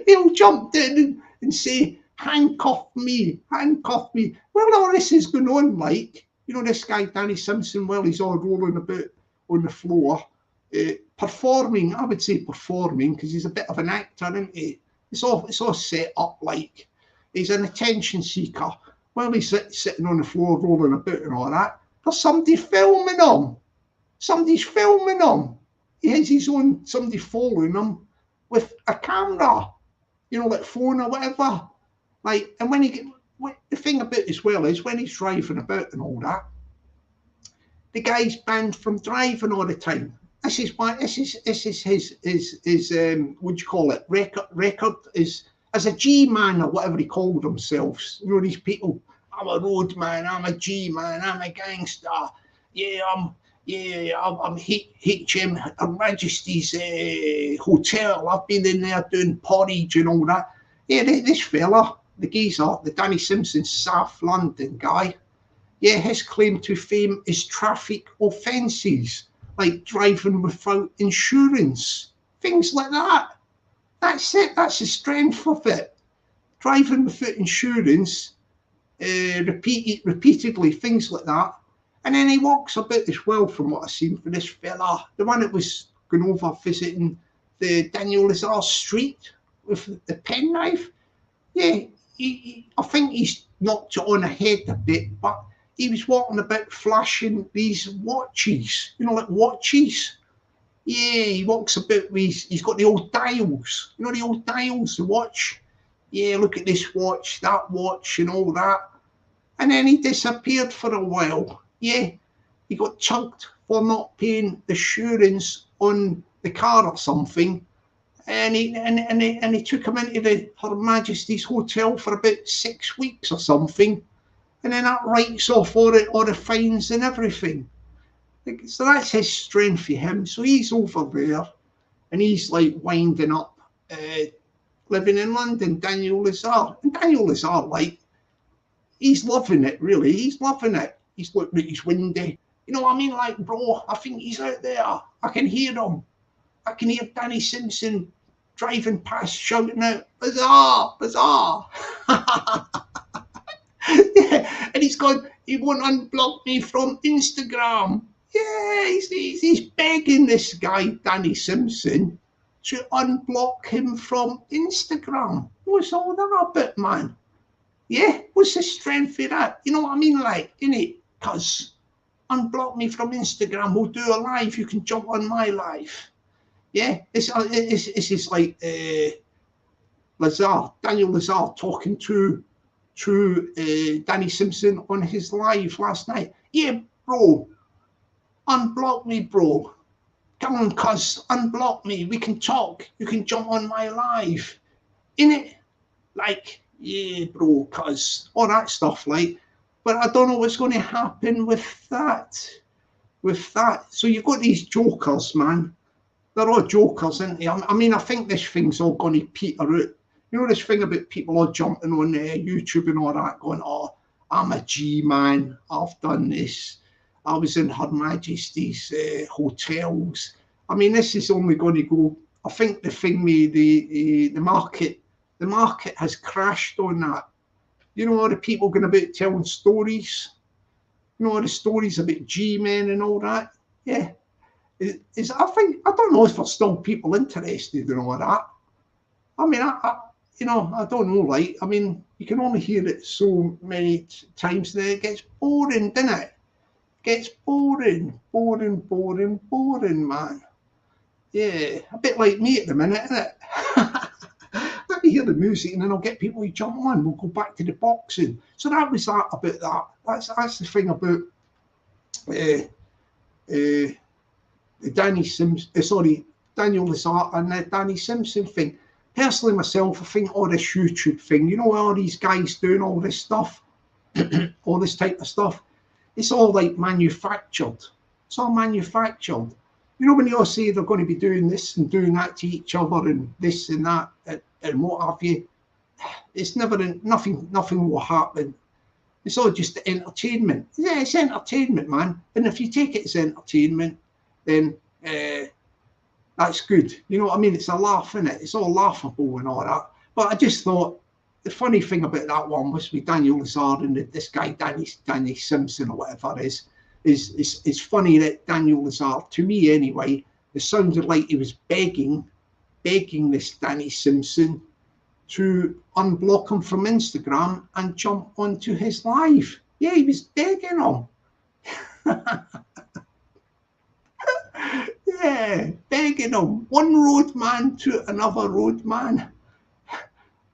He'll jump down and say, handcuff me. Well, all this is going on, like, you know, this guy, Danny Simpson, well, he's all rolling about on the floor, performing, I would say performing, because he's a bit of an actor, isn't he? It's all set up like he's an attention seeker. Well, he's sitting on the floor rolling about and all that. There's somebody filming him. Somebody's filming him. He has his own, somebody following him with a camera, you know, like phone or whatever. Like, and the thing about it as well is when he's driving about and all that, the guy's banned from driving all the time. This is his what do you call it, record is as a G-man or whatever he called themselves. You know, these people, I'm a road man, I'm a G-man, I'm a gangster. Yeah, Yeah, I'm HM, Her Majesty's Hotel. I've been in there doing porridge and all that. Yeah, this fella, the geezer, the Danny Simpson South London guy, yeah, his claim to fame is traffic offences, like driving without insurance, things like that. That's it, that's the strength of it. Driving without insurance, repeatedly, things like that. And then he walks about as well, from what I've seen for this fella, the one that was going over visiting the Daniel Lazar Street with the penknife. Yeah, I think he's knocked it on the head a bit, but he was walking about flashing these watches, like watches. Yeah, he walks about with, he's got the old dials, the old dials, the watch. Yeah, look at this watch, that watch, and all that. And then he disappeared for a while. Yeah, he got chunked for not paying the insurance on the car or something. And he took him into the Her Majesty's Hotel for about 6 weeks or something. And then that writes off all the fines and everything. So that's his strength for him. So he's over there and he's like winding up living in London, Daniel Lazar. And Daniel Lazar, like, he's loving it, really. He's loving it. He's looking at his window. You know what I mean? Like, bro, I think he's out there. I can hear him. I can hear Danny Simpson driving past, shouting out, "Bizarre, bizarre." Yeah, and he's gone, he won't unblock me from Instagram. Yeah, he's begging this guy, Danny Simpson, to unblock him from Instagram. What's all that about, man? Yeah, what's the strength of that? You know what I mean? Like, innit? Because unblock me from Instagram, we'll do a live, you can jump on my live. Yeah, it's just like Lazar, Daniel Lazar talking to Danny Simpson on his live last night. Yeah, bro, unblock me, bro. Come on, cuz, unblock me. We can talk. You can jump on my live. Innit? Like, yeah, bro, cuz, all that stuff, like. But I don't know what's going to happen with that. So you've got these jokers, man. They're all jokers, aren't they? I mean, I think this thing's all going to peter out. You know, this thing about people all jumping on YouTube and all that, going, "Oh, I'm a G man. I've done this. I was in Her Majesty's hotels." I mean, this is only going to go. I think the thing with the market has crashed on that. You know, all the people going about telling stories. You know, all the stories about G men and all that. Yeah, I don't know if there's still people interested in all that. I mean, I don't know, like, I mean, you can only hear it so many times that it gets boring, doesn't it? Gets boring, man. Yeah, a bit like me at the minute, isn't it? Let me hear the music and then I'll get people to jump on. We'll go back to the boxing. So that was that about that. That's the thing about the Daniel Lazar and the Danny Simpson thing. Personally, myself, I think all this YouTube thing, you know, all these guys doing all this stuff, all this type of stuff, it's all like manufactured. It's all manufactured. You know, when you all say they're going to be doing this and doing that to each other and this and that and what have you, it's never, nothing will happen. It's all just entertainment. Yeah, it's entertainment, man. And if you take it as entertainment, then that's good. You know what I mean? It's a laugh, isn't it? It's all laughable and all that. But I just thought the funny thing about that one was with Daniel Lazard and this guy Danny Simpson or whatever it is. It's funny that Daniel Lazard, to me anyway, it sounded like he was begging this Danny Simpson to unblock him from Instagram and jump onto his live. Yeah, he was begging him. Yeah, begging them. One roadman to another roadman.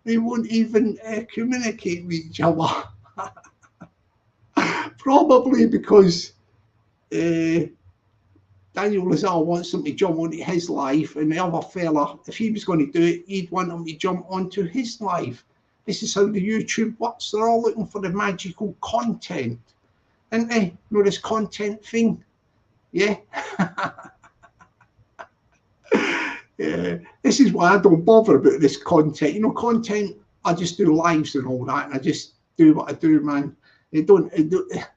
They won't even communicate with each other. Probably because Daniel Lazar wants them to jump onto his live, and the other fella, if he was going to do it, he'd want them to jump onto his live. This is how the YouTube works. They're all looking for the magical content. And you know, this content thing. Yeah. Yeah. This is why I don't bother about this content. You know, content, I just do lives and all that, and I just do what I do, man.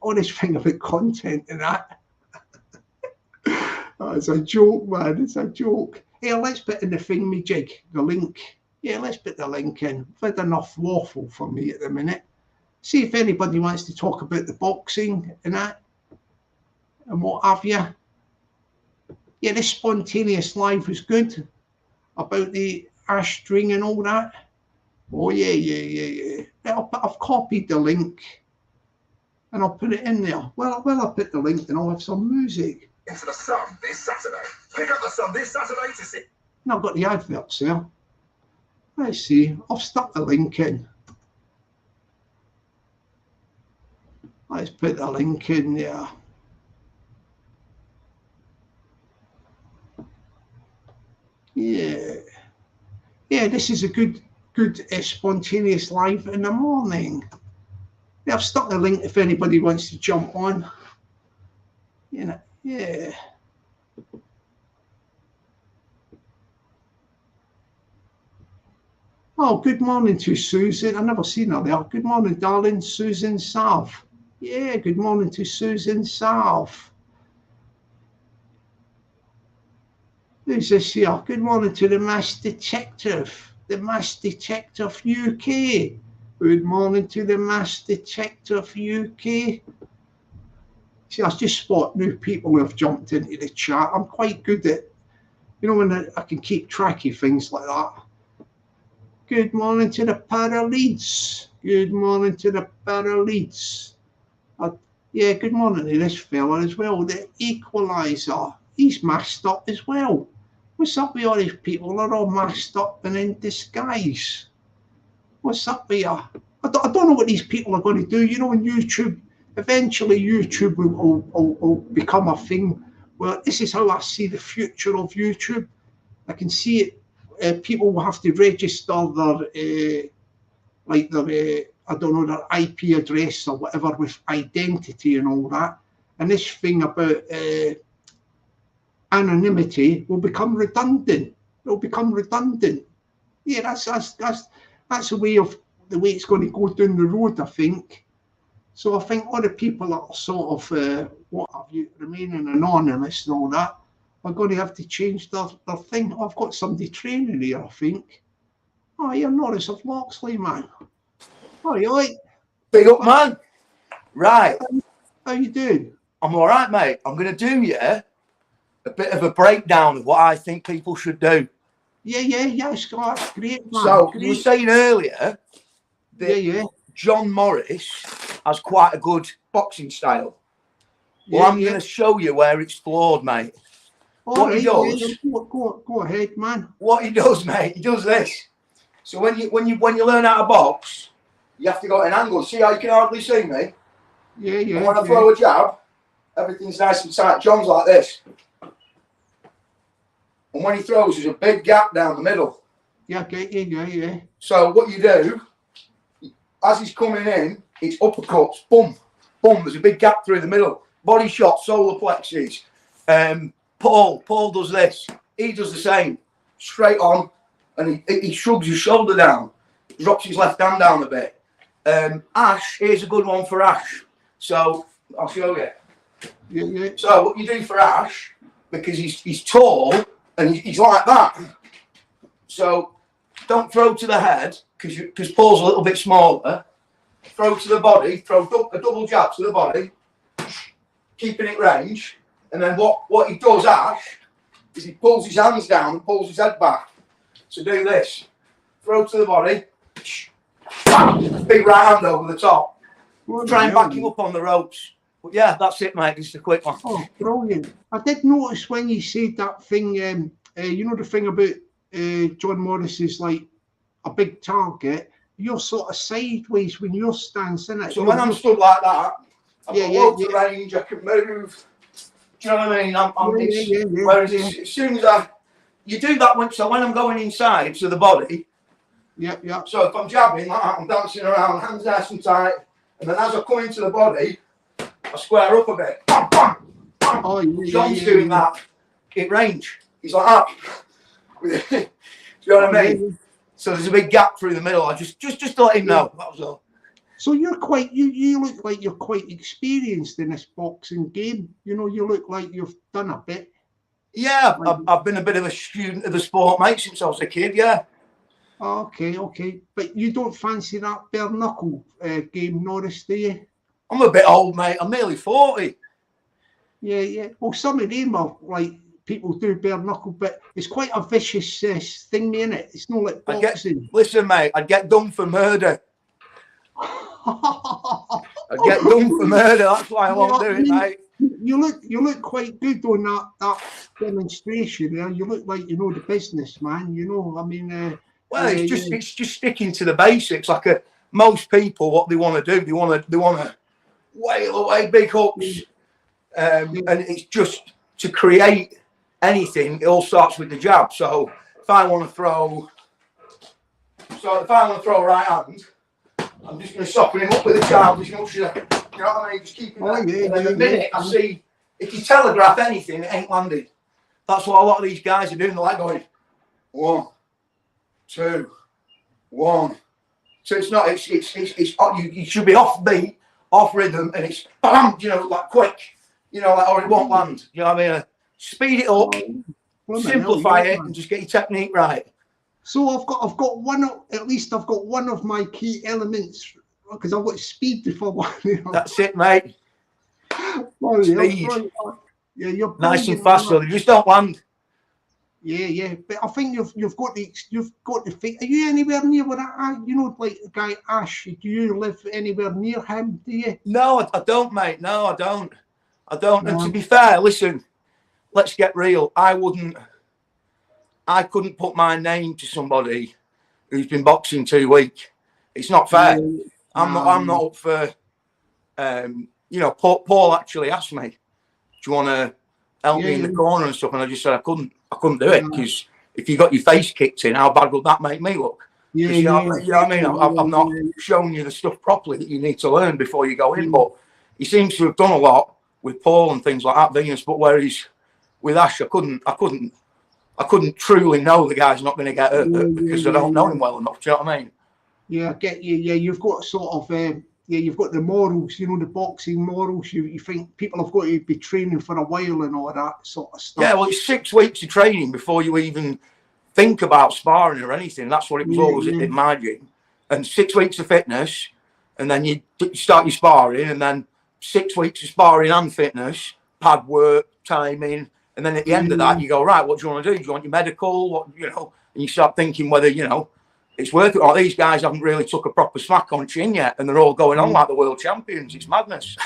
All this thing about content and that. Oh, it's a joke, man. It's a joke. Here, let's put in the thing, me jig, the link. Yeah, let's put the link in. I've had enough waffle for me at the minute. See if anybody wants to talk about the boxing and that and what have you. Yeah, this spontaneous live was good about the ash string and all that. Oh, yeah. I've copied the link and I'll put it in there. Well, I'll put the link and I'll have some music. Into the Sun this Saturday. Pick up the Sun this Saturday to see. And I've got the adverts there. Let's see. I've stuck the link in. Let's put the link in there. Yeah. Yeah, this is a good spontaneous live in the morning. Yeah, I've stuck the link if anybody wants to jump on. You know, yeah. Oh, good morning to Susan. I've never seen her there. Good morning, darling. Susan South. Yeah, good morning to Susan South. Who's this here? Good morning to the Mass Detective. The Mass Detective UK. Good morning to the Mass Detective UK. See, I just spot new people who have jumped into the chat. I'm quite good at, you know, when I can keep track of things like that. Good morning to the Paraleeds. Good morning to the Paraleeds. Yeah, good morning to this fella as well. The Equalizer. He's masked up as well. What's up with all these people? They're all masked up and in disguise. What's up with you? I don't know what these people are going to do. You know, on YouTube, eventually YouTube will become a thing. Well, this is how I see the future of YouTube. I can see it. People will have to register their, I don't know, their IP address or whatever with identity and all that. And this thing about anonymity will become redundant. It'll become redundant. Yeah, that's the way it's going to go down the road, I think. So I think all the people that are sort of remaining anonymous and all that are going to have to change their thing. I've got somebody training here, I think. Oh, you're Norris of Loxley, man. Oh, you right? Big up, man. Right. How you doing? I'm all right, mate. I'm going to do you a bit of a breakdown of what I think people should do. Yeah, Scott. Great, man. So, great. you were saying earlier that John Morris has quite a good boxing style. Well, I'm going to show you where it's flawed, mate. All what he does. Go ahead, man. What he does, mate, he does this. So when you learn how to box, you have to go at an angle. See how you can hardly see me? Yeah. And when I throw a jab, everything's nice and tight. John's like this. And when he throws, there's a big gap down the middle. Yeah. So what you do, as he's coming in, it's uppercuts, boom, boom. There's a big gap through the middle. Body shot, solar plexus. Paul does this. He does the same. Straight on, and he shrugs his shoulder down, drops his left hand down a bit. Ash, here's a good one for Ash. So I'll show you. Yeah. So what you do for Ash, because he's tall and he's like that. So don't throw to the head because Paul's a little bit smaller. Throw to the body. Throw a double jab to the body, keeping it range. And then what he does, Ash, is he pulls his hands down and pulls his head back. So do this. Throw to the body. Big right hand over the top. Try and back him up on the ropes. But yeah, that's it, mate. Just a quick one. Oh, brilliant. I did notice when you said that thing, you know the thing about John Morris is like a big target. You're sort of sideways when you're stancing it. So when I'm stood like that, I've got loads of range, I can move. Do you know what I mean? Whereas as soon as you do that when I'm going inside to the body. Yeah. So if I'm jabbing, I'm dancing around, hands nice and tight, and then as I come into the body, I square up a bit. Bam, bam, bam, Oh, yeah, John's yeah, doing yeah. that in range. He's like that. Do you know what I mean? Yeah. So there's a big gap through the middle. I just to let him know. That was all. So you're quite, you look like you're quite experienced in this boxing game. You know, you look like you've done a bit. Yeah, I've been a bit of a student of the sport, mate, since I was a kid. Yeah. Okay, okay. But you don't fancy that bare knuckle game, Norris, do you? I'm a bit old, mate. I'm nearly 40. Yeah, yeah. Well, some of them are like people do bare knuckle, but it's quite a vicious thing, innit? It's not like boxing. Listen, mate, I'd get done for murder. I'd get done for murder. That's why I won't do it, mate. You look quite good on that demonstration there. You look like you know the business, man. You know, I mean. Well, it's just sticking to the basics. Like most people, what they want to do, they want to whale away big hooks, and it's just to create anything. It all starts with the jab. So if I want to throw a right hand, I'm just going to soften him up with a jab as much as you know what I mean. Just keep him. And then the minute I see if you telegraph anything, it ain't landed. That's what a lot of these guys are doing. They're like going 1, 2, 1. So it's not. It's you should be off beat, off rhythm, and it's bam. You know, like quick. You know, like or it won't land. You know what I mean? Speed it up, simplify it, and just get your technique right. So I've got one. At least I've got one of my key elements because I've got speed for one. You know? That's it, mate. Oh, Speed. Yeah, you're nice and fast, so they just don't land. Yeah, yeah, but I think you've got the. Are you anywhere near where you know, like the guy Ash? Do you live anywhere near him? Do you? No, I don't, mate. No, I don't. No. And to be fair, listen, let's get real. I couldn't put my name to somebody who's been boxing 2 weeks. It's not fair. Yeah, I'm not up for. You know, Paul actually asked me, "Do you want to help me in the corner and stuff?" And I just said I couldn't do it because if you got your face kicked in, how bad would that make me look? Yeah, you know what I mean? I've not shown you the stuff properly that you need to learn before you go in. But he seems to have done a lot with Paul and things like that, Venus. But whereas with Ash, I couldn't truly know the guy's not going to get hurt because I don't know him well enough. Do you know what I mean? Yeah, I get you. Yeah, you've got sort of. You've got the morals, you know, the boxing morals. You think people have got to be training for a while and all that sort of stuff. Yeah, well, it's 6 weeks of training before you even think about sparring or anything. That's what it was always in my gym. And 6 weeks of fitness, and then you start your sparring, and then 6 weeks of sparring and fitness, pad work, timing, and then at the end of that, you go, right, what do you want to do? Do you want your medical? What, you know? And you start thinking whether, you know, it's worth it. Or these guys haven't really took a proper smack on chin yet, and they're all going on like the world champions. It's madness.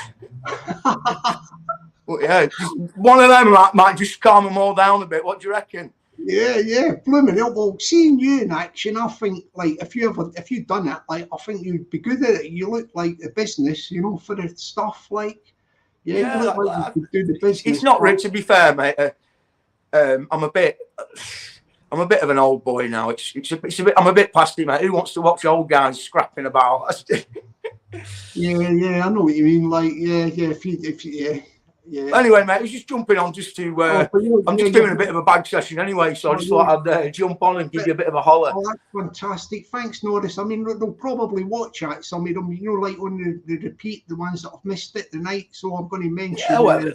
But yeah, one of them might just calm them all down a bit. What do you reckon? Yeah, blooming hell. Well, seeing you in action, I think like if you've done it, like I think you'd be good at it. You look like the business, you know, for the stuff. Like, you look like you could do the business. It's not really, to be fair, mate. I'm a bit of an old boy now. It's a bit. I'm a bit past it, mate. Who wants to watch old guys scrapping about? Yeah, I know what you mean. Like, yeah. Anyway, mate, I was just jumping on just to. I'm just doing a bit of a bag session anyway, so I just thought I'd jump on and give you a bit of a holler. Oh, that's fantastic. Thanks, Norris. I mean, they'll probably watch it. Some of them, you know, like on the repeat, the ones that have missed it tonight. So I'm going to mention. Yeah, well,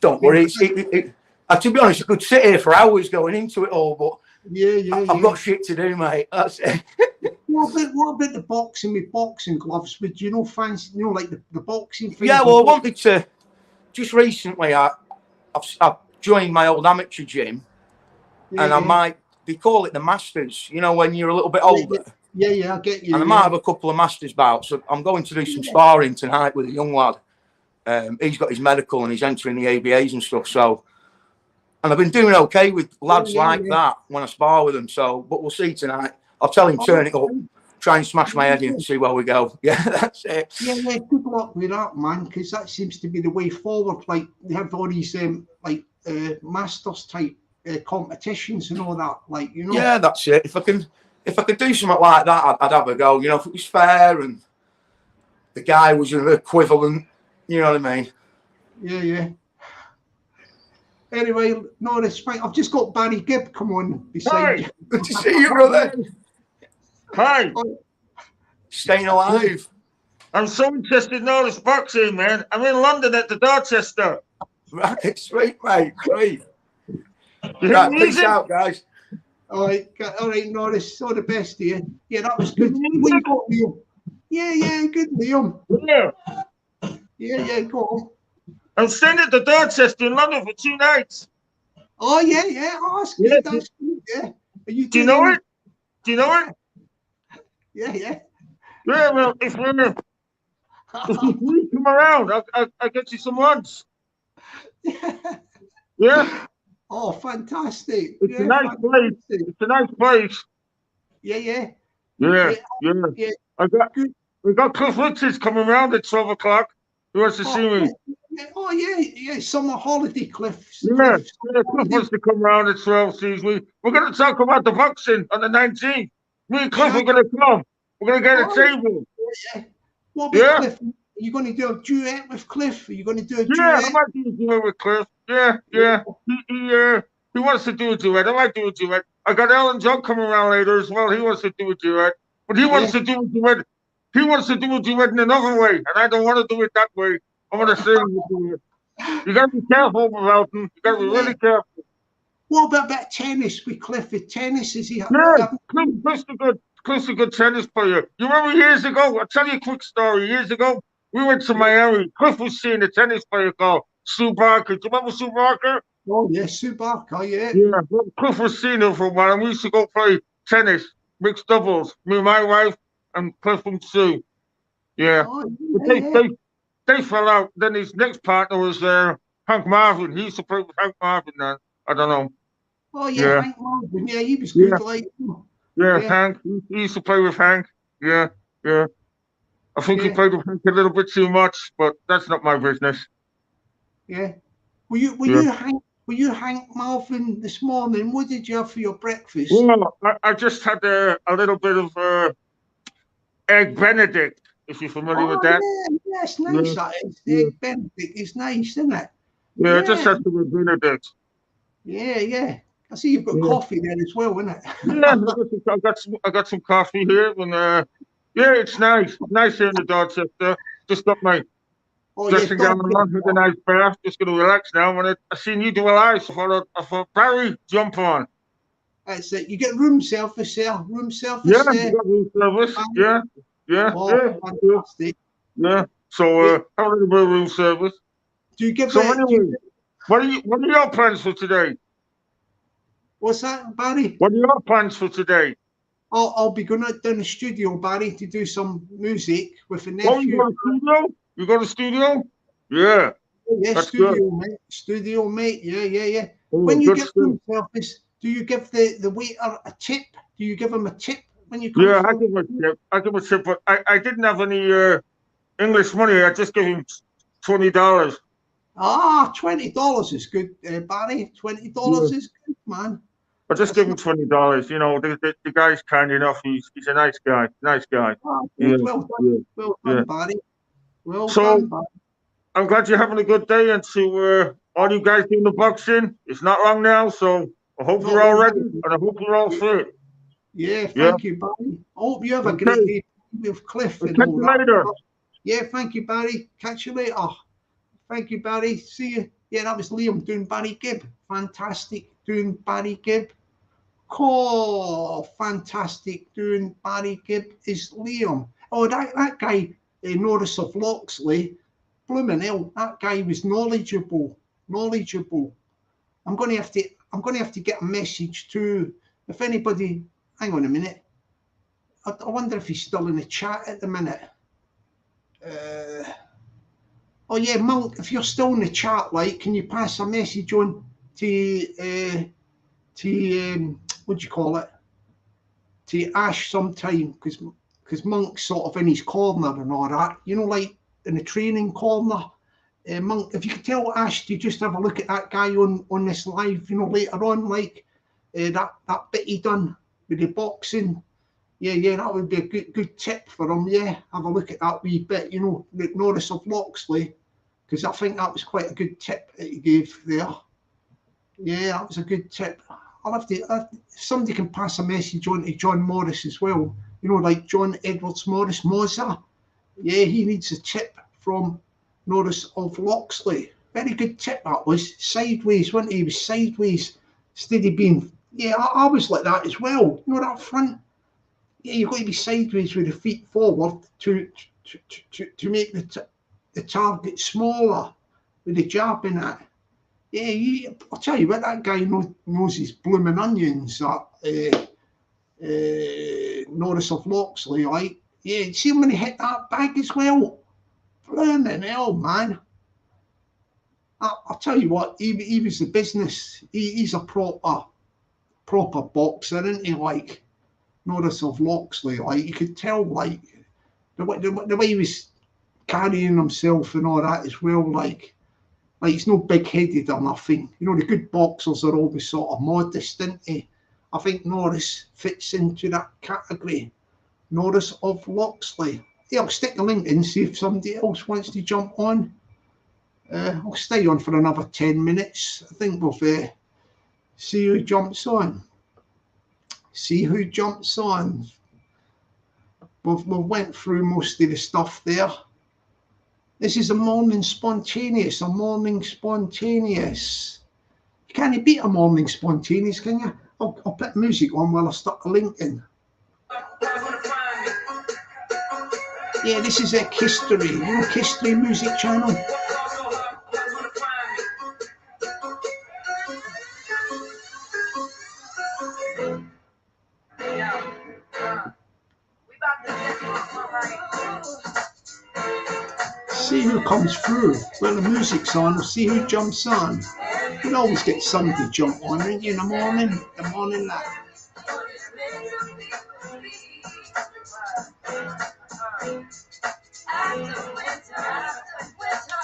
don't worry. To be honest, I could sit here for hours going into it all, but. I've got shit to do, mate. That's it. What about the boxing with boxing gloves? Would you know fancy, you know, like the boxing thing? Yeah, well, I wanted to. Just recently, I've joined my old amateur gym, and they call it the Masters. You know, when you're a little bit older. Yeah, I get you. And I might have a couple of Masters bouts. So I'm going to do some sparring tonight with a young lad. He's got his medical and he's entering the ABAs and stuff. So. And I've been doing okay with lads like that when I spar with them. So, but we'll see tonight. I'll tell him turn it up, try and smash my head in and see where we go. Yeah, that's it. Yeah, good luck with that, man, because that seems to be the way forward. Like they have all these masters type competitions and all that. Like, you know. Yeah, that's it. If I could do something like that, I'd have a go. You know, if it was fair and the guy was an equivalent. You know what I mean? Yeah. Anyway, Norris, mate, I've just got Barry Gibb come on beside you. Good to see you, brother. Hi. Staying alive. I'm so interested in all this boxing, man. I'm in London at the Dorchester. Right, sweet, mate. Sweet. You Right, hear peace music? out, guys. All right, Norris, all the best to you. Yeah, that was good. Music? What you got, Liam? Yeah, good, Liam. Yeah. Yeah, go on. I'm staying at the Dorchester in London for 2 nights. Oh, yeah. Oh, that's good. Yeah. That's good. Yeah. Are you Do you doing know any- it? Do you know it? Yeah. Yeah, well, if you free, come around. I'll get you some lunch. Yeah? Oh, fantastic. It's Yeah, a nice place. fantastic. It's a nice place. Yeah. Yeah. Yeah. We got Cliff Richards coming around at 12 o'clock. He wants to see me. Oh, yeah. Summer holiday, Cliffs. Yeah, Cliff wants to come around at 12, sees me. We're going to talk about the boxing on the 19th. Me and Cliff are going to come. We're going to get a table. Yeah. What about Yeah? Cliff? Are you going to do a duet with Cliff? Are you going to do a Yeah, I duet? might do a duet with Cliff. Yeah. He wants to do a duet. I might do a duet. I got Alan John coming around later as well. He wants to do a duet. But he wants to do a duet. He wants to do a duet in another way. And I don't want to do it that way. I want to sing the duet. You got to be careful about him. You got to be really careful. What about tennis with Cliff? With tennis, is he? Yeah, Cliff's a good tennis player. You remember years ago? I'll tell you a quick story. Years ago, we went to Miami. Cliff was seeing a tennis player called Sue Barker. Do you remember Sue Barker? Oh, yeah, Sue Barker, yeah. Yeah, well, Cliff was seeing her for a while, and we used to go play tennis, mixed doubles. Me and my wife, and Cliff and Sue. Yeah. Oh, But they fell out. Then his next partner was Hank Marvin. He used to play with Hank Marvin then. I don't know. Oh, yeah, Hank Marvin. Yeah, he was good. Yeah. Like, Yeah, Hank. He used to play with Hank. Yeah. I think he played with Hank a little bit too much, but that's not my business. Yeah. Were you Hank Marvin this morning? What did you have for your breakfast? Well, I just had a little bit of egg Benedict, if you're familiar with that. Yeah, it's nice. That is. Egg Benedict is nice, isn't it? Yeah, just had some egg Benedict. Yeah. I see you've got coffee there as well, isn't it? Yeah, I got some coffee here, and yeah, it's nice. Nice here in the Dorchester. Just got my dressing gown on with a nice bath. Just going to relax now. When I seen you do a live, so I thought Barry, jump on. That's it. You get room service there. Room service. Yeah, you got room service. Yeah. Fantastic. Yeah. So have a little bit of room service. Do you give so anyway, what are your plans for today? What's that, Barry? What are your plans for today? I'll be going down the studio, Barry, to do some music with a nephew. Oh, you got a studio? You got a studio? Yeah. Oh, yeah, that's studio, good. mate. Studio, mate. Yeah. Oh, when you get stuff. room service, do you give the waiter a tip? Do you give him a tip when you come? Yeah, I give him a tip. But I didn't have any English money. I just gave him $20. Ah, $20 is good, Barry. $20 is good, man. I just give him $20. You know, the guy's kind enough. He's a nice guy. Nice guy. Oh, Yeah, well done, Barry. Well done, Barry. I'm glad you're having a good day, and to all you guys doing the boxing, it's not long now, so I hope you're all ready, and I hope you're all fit. Yeah, thank you, Barry. I hope you have a great day with Cliff. Catch you later. Yeah, thank you, Barry. Catch you later. Thank you, Barry. See you. Yeah, that was Liam doing Barry Gibb. Fantastic doing Barry Gibb. Oh, fantastic doing Barry Gibb is Liam. Oh, that guy, Norris of Loxley, blooming hell, that guy was knowledgeable. I'm going to have to get a message to, if anybody, hang on a minute. I wonder if he's still in the chat at the minute. Oh yeah, Monk, if you're still in the chat, like, can you pass a message on to what do you call it? To Ash sometime, because Monk's sort of in his corner and all that. You know, like in the training corner. Monk, if you could tell Ash to just have a look at that guy on this live, you know, later on, like that bit he done with the boxing. Yeah, that would be a good tip for him. Yeah, have a look at that wee bit, you know, like Norris of Loxley, because I think that was quite a good tip that he gave there. Yeah, that was a good tip. I'll have to. If somebody can pass a message on to John Morris as well. You know, like John Edwards Morris, Moza. Yeah, he needs a tip from Norris of Loxley. Very good tip that was. Sideways, wasn't he? He was sideways instead of being. Yeah, I was like that as well. You know, that front. Yeah, you've got to be sideways with the feet forward to make the target smaller with the jab in it. Yeah, I'll tell you what, that guy knows his blooming onions, Norris of Loxley, like. Yeah, see him when he hit that bag as well? Blooming hell, man. I'll tell you what, he was the business. He's a proper boxer, isn't he? Like, Norris of Loxley, like, you could tell, like, the way he was carrying himself and all that as well, like he's no big-headed or nothing. You know, the good boxers are always sort of modest, aren't they? I think Norris fits into that category. Norris of Loxley. Yeah, I'll stick the link in, see if somebody else wants to jump on. I'll stay on for another 10 minutes. I think we'll see who jumps on. See who jumps on. We went through most of the stuff there. This is a morning spontaneous. You can't beat a morning spontaneous, can you? I'll put music on while I stuck the link in. Yeah, this is a History, you know, History music channel. See who comes through. Well, the music's on, we'll see who jumps on. You'll always get somebody to jump on, don't you, in the morning lap.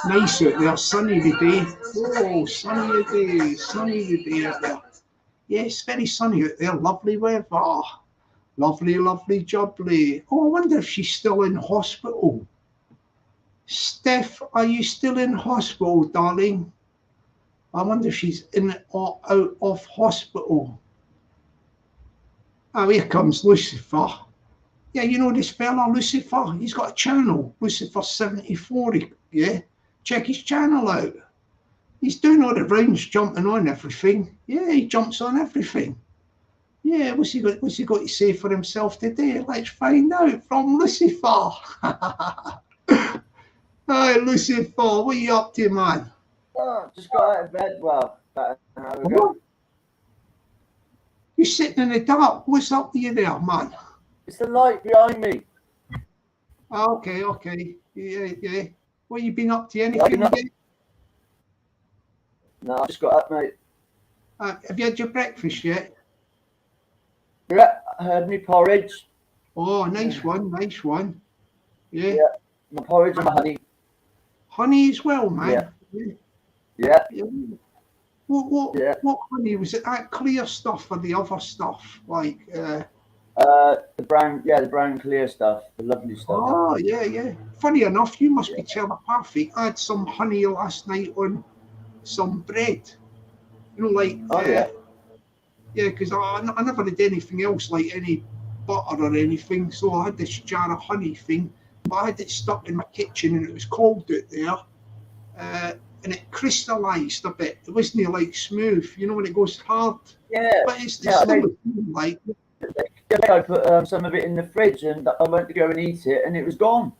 Nice out there, sunny today. Oh, sunny today out there. Yes, very sunny out there, lovely weather. Lovely, jubbly. Oh, I wonder if she's still in hospital. Steph, are you still in hospital, darling? I wonder if she's in or out of hospital. Oh, here comes Lucifer. Yeah, you know this fella, Lucifer? He's got a channel, Lucifer 74, yeah? Check his channel out. He's doing all the rounds, jumping on everything. Yeah, he jumps on everything. Yeah, what's he got to say for himself today? Let's find out from Lucifer. Hi, Lucifer, what are you up to, man? Oh, just got out of bed, well, about an hour ago. You're sitting in the dark. What's up with you there, man? It's the light behind me. Okay. Yeah. What you been up to? Anything? No, I just got up, mate. Have you had your breakfast yet? Yeah, I had my porridge. Oh, nice one. Yeah. My porridge and my honey. Honey as well, man. Yeah. What honey was it? That clear stuff or the other stuff? Like the brown clear stuff, the lovely stuff. Oh, yeah. Funny enough, you must be telepathic. I had some honey last night on some bread. You know, like yeah, because I never had anything else, like any butter or anything. So I had this jar of honey thing, but I had it stuck in my kitchen and it was cold out there. And it crystallised a bit. It wasn't like smooth, you know, when it goes hard. Yeah. But it's still like. I put some of it in the fridge and I went to go and eat it and it was gone.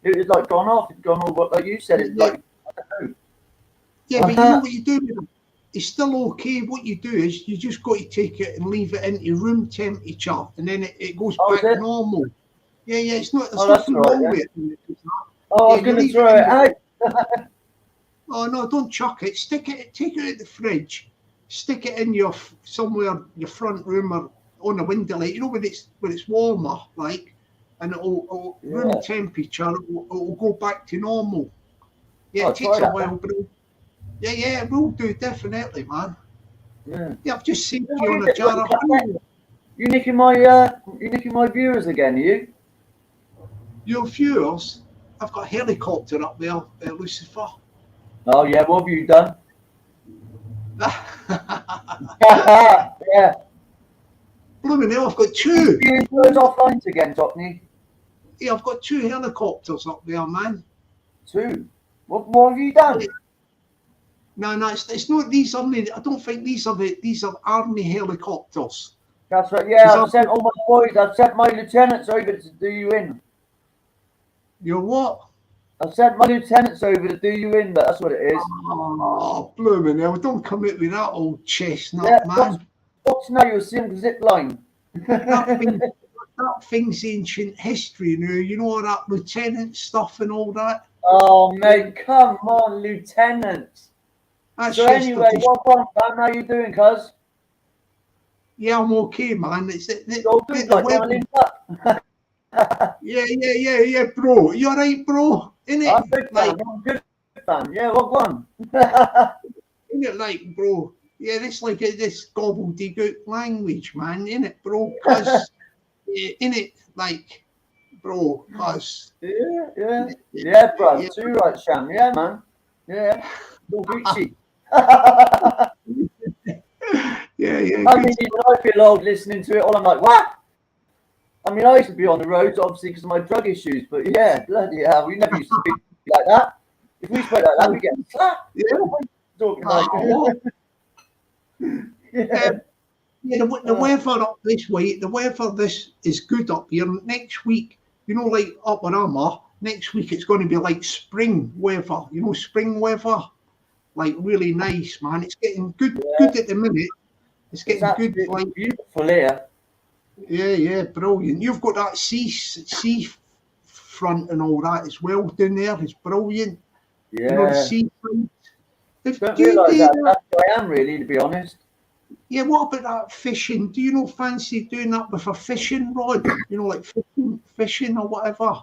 It was like gone off. It's gone all, like you said. It's like, I don't know. Yeah, but you know what you do with it? It's still okay. What you do is you just got to take it and leave it into room temperature and then it goes back normal. Yeah, it's not. There's nothing wrong with it. I was going to throw it out. Oh no! Don't chuck it. Take it out the fridge. Stick it in your front room or on a window light. You know when it's warmer, like, and it'll room temperature. It'll go back to normal. Yeah, it takes a while, but it will do definitely, man. Yeah, I've just seen you on a jar of honey. You nicking my viewers again, are you? Your viewers? I've got a helicopter up there, Lucifer. Oh yeah, what have you done? Yeah. Blooming hell, I've got two. It goes offline again, Jockney. Yeah, I've got two helicopters up there, man. Two. What have you done? No, it's not. These are. I don't think these are army helicopters. That's right. Yeah, I've sent all my boys. I've sent my lieutenants over to do you in. You're what? I've sent my lieutenants over to do you in. That's what it is. Oh, blooming hell! Don't come at me that old chestnut, Yeah, man. What's now? You'll see the zip line. That thing's ancient history, you know all that lieutenant stuff and all that. Oh mate, come on, lieutenant. That's So just anyway, what on, man? How you doing, cuz? Yeah, I'm okay, man. It's yeah, bro. You alright, bro? Innit? I'm good, man. I'm good, man. Yeah, what on? Innit, like, bro? Yeah, this like this gobbledygook language, man. Innit, bro? Cause innit, like, bro? Cause yeah, bro. Yeah. Too right, Sham. Yeah, man. Yeah. All Gucci. yeah. I mean, even I feel old listening to it all. I'm like, what? I mean, I used to be on the roads, obviously, because of my drug issues. But yeah, bloody hell, we never used to speak like that. If we spoke like that, we get slapped. Yeah. What are you talking about? The weather up this way, the weather this is good up here. Next week, like up where I'm at, next week it's going to be like spring weather, spring weather. Like really nice, man. It's getting good at the minute. It's getting good. Like beautiful here. Yeah, brilliant. You've got that sea front and all that as well down there. It's brilliant. Yeah. The seafront. Don't realise that's who I am, really, to be honest. Yeah, what about that fishing? Do you fancy doing that with a fishing rod? Like fishing or whatever.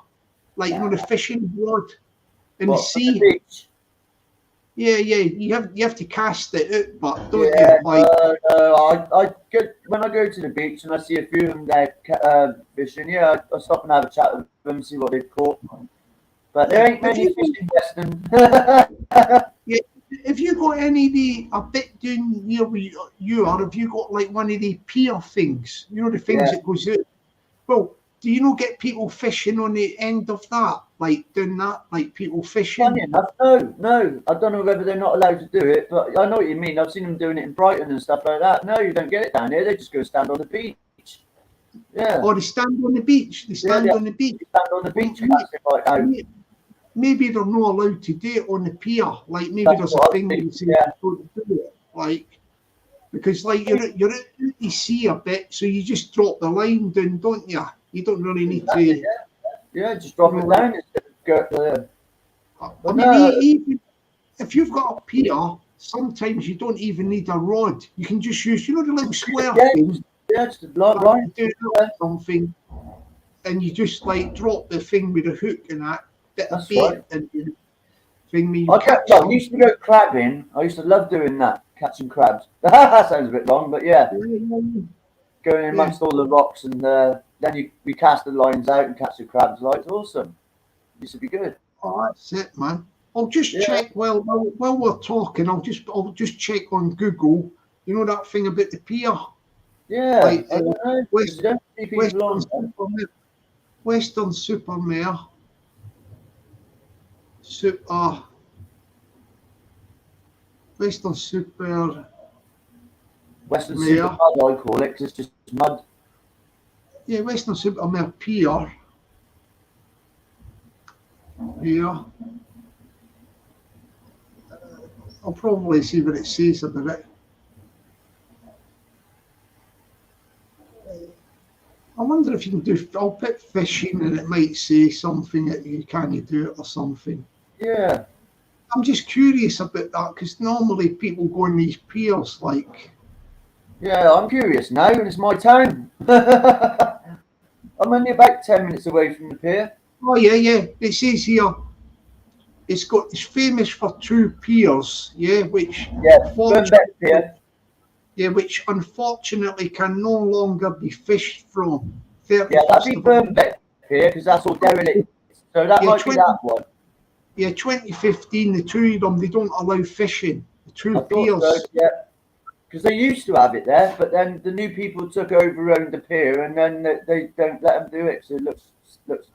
Like the fishing rod in the sea. The beach? Yeah. You have to cast it out, but don't you? Like I when I go to the beach and I see a few of them there fishing. Yeah, I stop and have a chat with them, see what they've caught. But there ain't many fish in Western. Have you got any a bit down near where you are? Have you got like one of the pier things? The things that goes out. Well, do you get people fishing on the end of that? Like doing that, like people fishing? Funny enough, no. I don't know whether they're not allowed to do it, but I know what you mean. I've seen them doing it in Brighton and stuff like that. No, you don't get it down here. They just go stand on the beach. Yeah. Or they stand on the beach. They stand on the beach. They stand on the beach. Like out. Maybe they're not allowed to do it on the pier. Like maybe there's a thing that you say don't do it. Like because like you're out to sea a bit, so you just drop the line down, don't you? You don't really need to. Yeah, just drop it down instead of go there. I mean, even if you've got a pier, sometimes you don't even need a rod. You can just use, the little square thing. Yeah, just a block line. Do something, and you just like drop the thing with a hook and that. That's right. And thing me. I used to go crabbing. I used to love doing that, catching crabs. That sounds a bit long, but yeah. Going in amongst all the rocks and then we cast the lines out and catch the crabs. Like awesome. Used to be good. Oh, that's it, man. I'll just check while we're talking. I'll just check on Google. That thing about the pier. Yeah, like, I don't know. Western Supermare. Western Super. Western Super Mud, I call it, because it's just mud. Yeah, Western Supermare Pier. Here. I'll probably see what it says about it. I wonder if you can do. I'll put fishing and it might say something that you can't do it or something. Yeah. I'm just curious about that because normally people go on these piers like. Yeah, I'm curious now, and it's my town. I'm only about 10 minutes away from the pier. Oh yeah. It says here. It's famous for two piers, which pier. Yeah, which unfortunately can no longer be fished from. Yeah, that'd be Burnbeck Pier because that's all derelict. So that might be that one. Yeah, 2015, the two of them, they don't allow fishing. The two piers. So, because they used to have it there, but then the new people took over, owned the pier, and then they don't let them do it. So it looks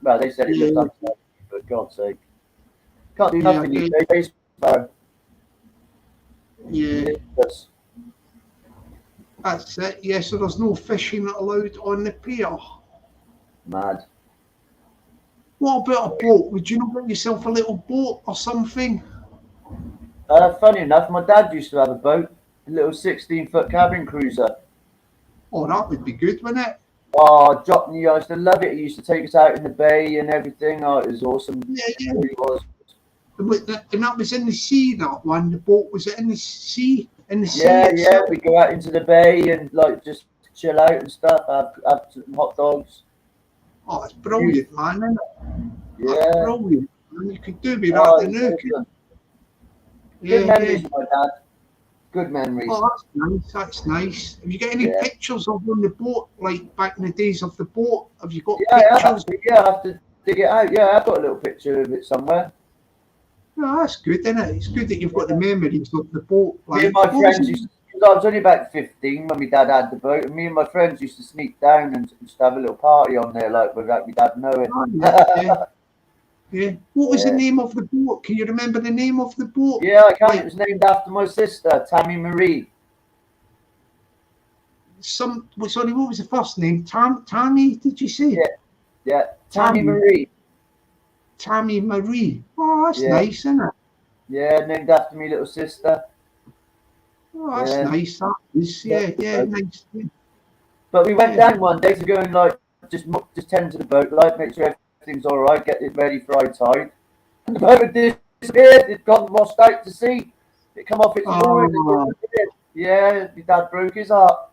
well. They said it looks unsafe, for God's sake. Can't do nothing these days. Sparrow. Yeah, Ridiculous. that's it. Yeah, so there's no fishing allowed on the pier. Mad. What about a boat? Would you not get yourself a little boat or something? Funny enough, my dad used to have a boat, a little 16-foot cabin cruiser. Oh, that would be good, wouldn't it? Oh, Jockney, I used to love it. He used to take us out in the bay and everything. Oh, it was awesome. Yeah, yeah. It really was. And that was in the sea, that one. The boat, was it in the sea? In the sea Yeah, itself? we go out into the bay and like just chill out and stuff, have some hot dogs. Oh, it's brilliant, man, isn't it? Yeah. That's brilliant. And you could do with that Oh, the new. awesome. Yeah, Good memories, yeah. my dad. Good memories. Oh, that's nice. That's nice. Have you got any Yeah. pictures of on the boat, like back in the days of the boat? Have you got Yeah, I pictures? have to dig it out. Yeah, I've got a little picture of it somewhere. No, that's good, isn't it? It's good that you've got the memories of the boat. Me and my friends used to, because I was only about 15 when my dad had the boat, and me and my friends used to sneak down and just have a little party on there, like without my dad knowing. Oh, yeah. Yeah. What was the Yeah. name of the boat? Can you remember the name of the boat? Yeah, I can. Like, It was named after my sister, Tammy Marie. sorry, what was the first name? Tammy, did you say? Yeah. Yeah, Tammy Tammy. Marie. Tammy Marie. Oh, that's Yeah. nice, isn't it? Yeah, named after me little sister. Oh, that's Yeah. nice. That is, yeah, Yeah. nice. But we went Yeah. down one day to go and like just tend to the boat, like make sure everything's all right, get it ready for high tide. And the boat had disappeared. It got washed out to sea. It come off its mooring. Oh. Yeah, my dad broke his heart.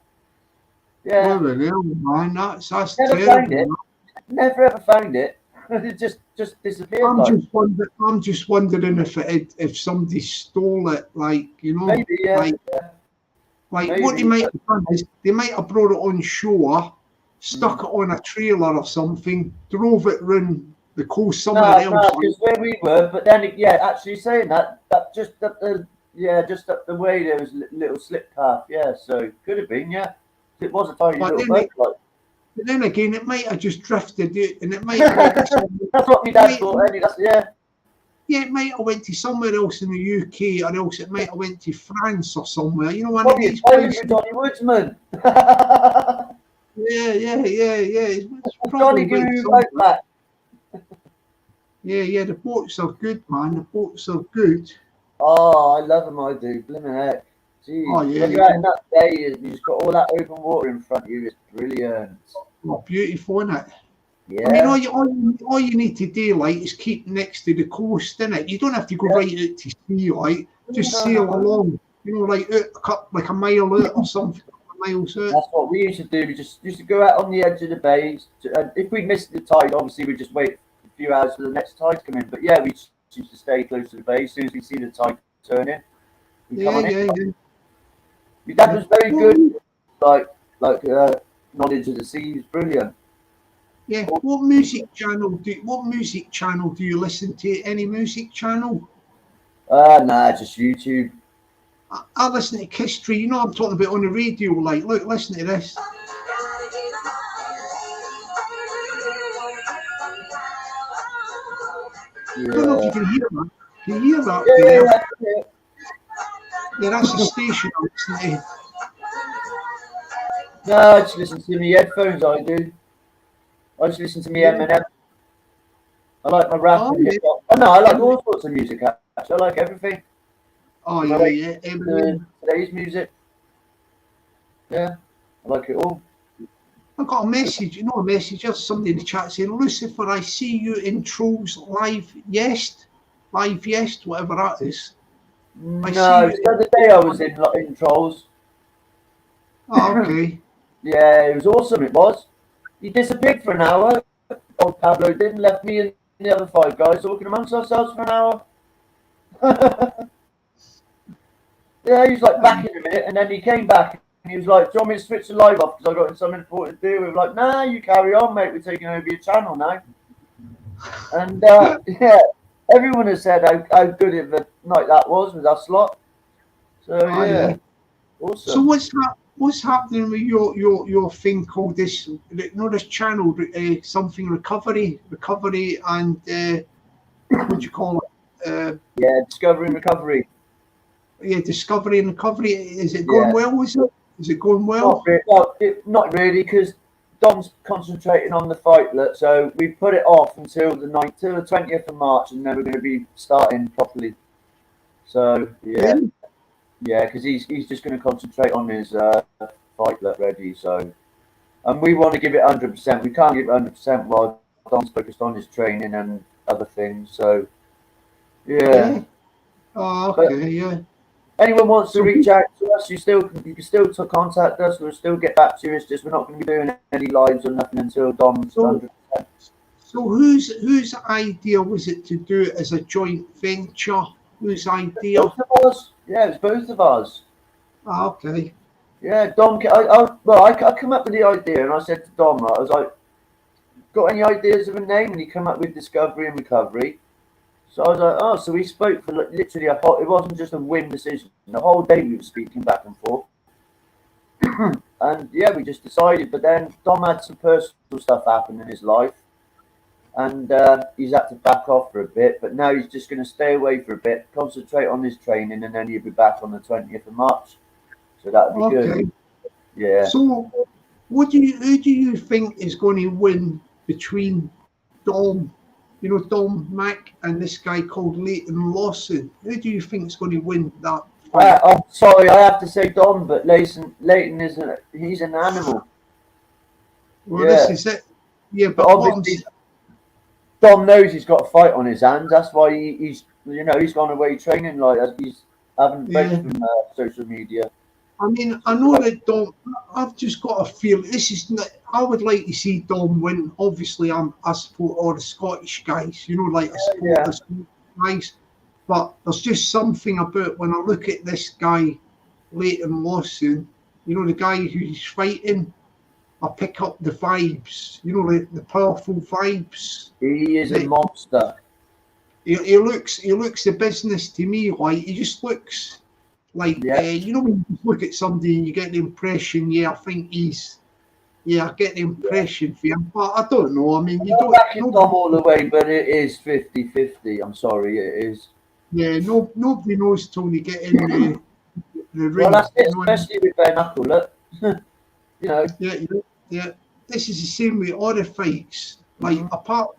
Yeah, Oh, hell, man, that's never terrible. found it. Never ever found it. It just disappeared. I'm just wondering if somebody stole it, like, you know, Maybe, yeah. like Maybe. what they might have done is they might have brought it on shore, stuck it on a trailer or something, drove it round the coast somewhere else. because where we were, but then actually saying that just up the way there was a little slip path. Yeah, so could have been. Yeah, it was a tiny But little then boat. Like. But then again, it might have just drifted out, and it might have went to somewhere, That's what my dad thought. Yeah. yeah, it might have went to somewhere else in the UK, or else it might have went to France or somewhere. You know, one of these places. Johnny Woodsman. Yeah. It's Johnny probably went Guru somewhere. like that. Yeah, the boats are good, man. The boats are good. Oh, I love them, I do. Blimmin' heck. Jeez. Oh, yeah, When you're out in that day, you just got all that open water in front of you. It's brilliant. Oh, beautiful, isn't it? Yeah. I mean, all you need to do, like, is keep next to the coast, innit? You don't have to go right out to sea, like, just sail along, you know, like like a mile out or something, miles out. That's what we used to do. We just used to go out on the edge of the bay. And if we missed the tide, obviously we'd just wait a few hours for the next tide to come in. But yeah, we just used to stay close to the bay. As soon as we see the tide turning, we come on in. Yeah. My dad was very good, like knowledge of the sea. He's brilliant. Yeah. What music channel do you listen to? Any music channel? Nah, just YouTube. I listen to History. You know, I'm talking about on the radio. Like, look, listen to this. I don't know if you can hear that. Can you hear that? Yeah. Yeah, that's the station I listen to. No, I just listen to my headphones. I do. I just listen to me Eminem. I like my rap and hip hop. Oh no, I like all sorts of music. Actually, I like everything. Oh yeah. Today's music. Yeah, I like it all. I got a message, a message of somebody in the chat saying, Lucifer, I see you in Trolls live, yes, whatever that is. No, the other day I was in Trolls. Oh, okay. Yeah, it was awesome. It was. He disappeared for an hour. Old Pablo did, and left me and the other 5 guys talking amongst ourselves for an hour. Yeah, he was like back in a minute, and then he came back and he was like, "Do you want me to switch the live off because I got something important to do?" We were like, "Nah, you carry on, mate. We're taking over your channel now." And yeah, everyone has said how good of a night that was with our slot. So yeah, Awesome. So what's happening with your thing called this? This channel, something recovery, and what do you call it? Yeah, Discovery and Recovery. Yeah, discovery and recovery. Is it going well? Is it going well? Not really, because Dom's concentrating on the fight, so we put it off until the 20th of March, and then we're going to be starting properly. So yeah, Really? yeah, because he's just going to concentrate on his fight ready. So, and we want to give it 100%. We can't give it 100% while Dom's focused on his training and other things. So yeah. Oh, okay, yeah. Anyone wants to reach out to us, you can still contact us. We'll still get back to you. It's just we're not going to be doing any lives or nothing until Dom's 100%. So whose idea was it to do it as a joint venture? Whose idea? Both of us. Yeah, it's both of us. Oh, okay. Yeah, Dom. I come up with the idea, and I said to Dom, I was like, "Got any ideas of a name?" And he came up with Discovery and Recovery. So I was like, "Oh," so we spoke for literally a whole. It wasn't just a whim decision. The whole day we were speaking back and forth. And yeah, we just decided. But then Dom had some personal stuff happen in his life, and he's had to back off for a bit. But now he's just going to stay away for a bit, concentrate on his training, and then he'll be back on the 20th of March. So that would be good. Yeah. So, who do you think is going to win between Dom, Dom Mack, and this guy called Leighton Lawson? Who do you think is going to win that fight? I'm sorry, I have to say Dom, but Leighton he's an animal. Well, this is it. Yeah, but obviously Dom knows he's got a fight on his hands. That's why he's gone away training like he's having breaks from social media. I mean, I know that Dom. I've just got a feel. This is. I would like to see Dom win. Obviously, I support all the Scottish guys. I support the Scottish guys. But there's just something about when I look at this guy, Leighton Lawson. The guy who's fighting. I pick up the vibes. The powerful vibes. He is a monster. He looks the business to me. Like he just looks. Like, when you look at somebody and you get the impression, I think I get the impression for him, but I don't know. I mean, you don't back Dom all the way, but it is 50-50. I'm sorry, it is. Yeah, nobody knows till they get in the ring. Well, that's it, especially with bare knuckle, look. Yeah. This is the same with all the fights. Like, apart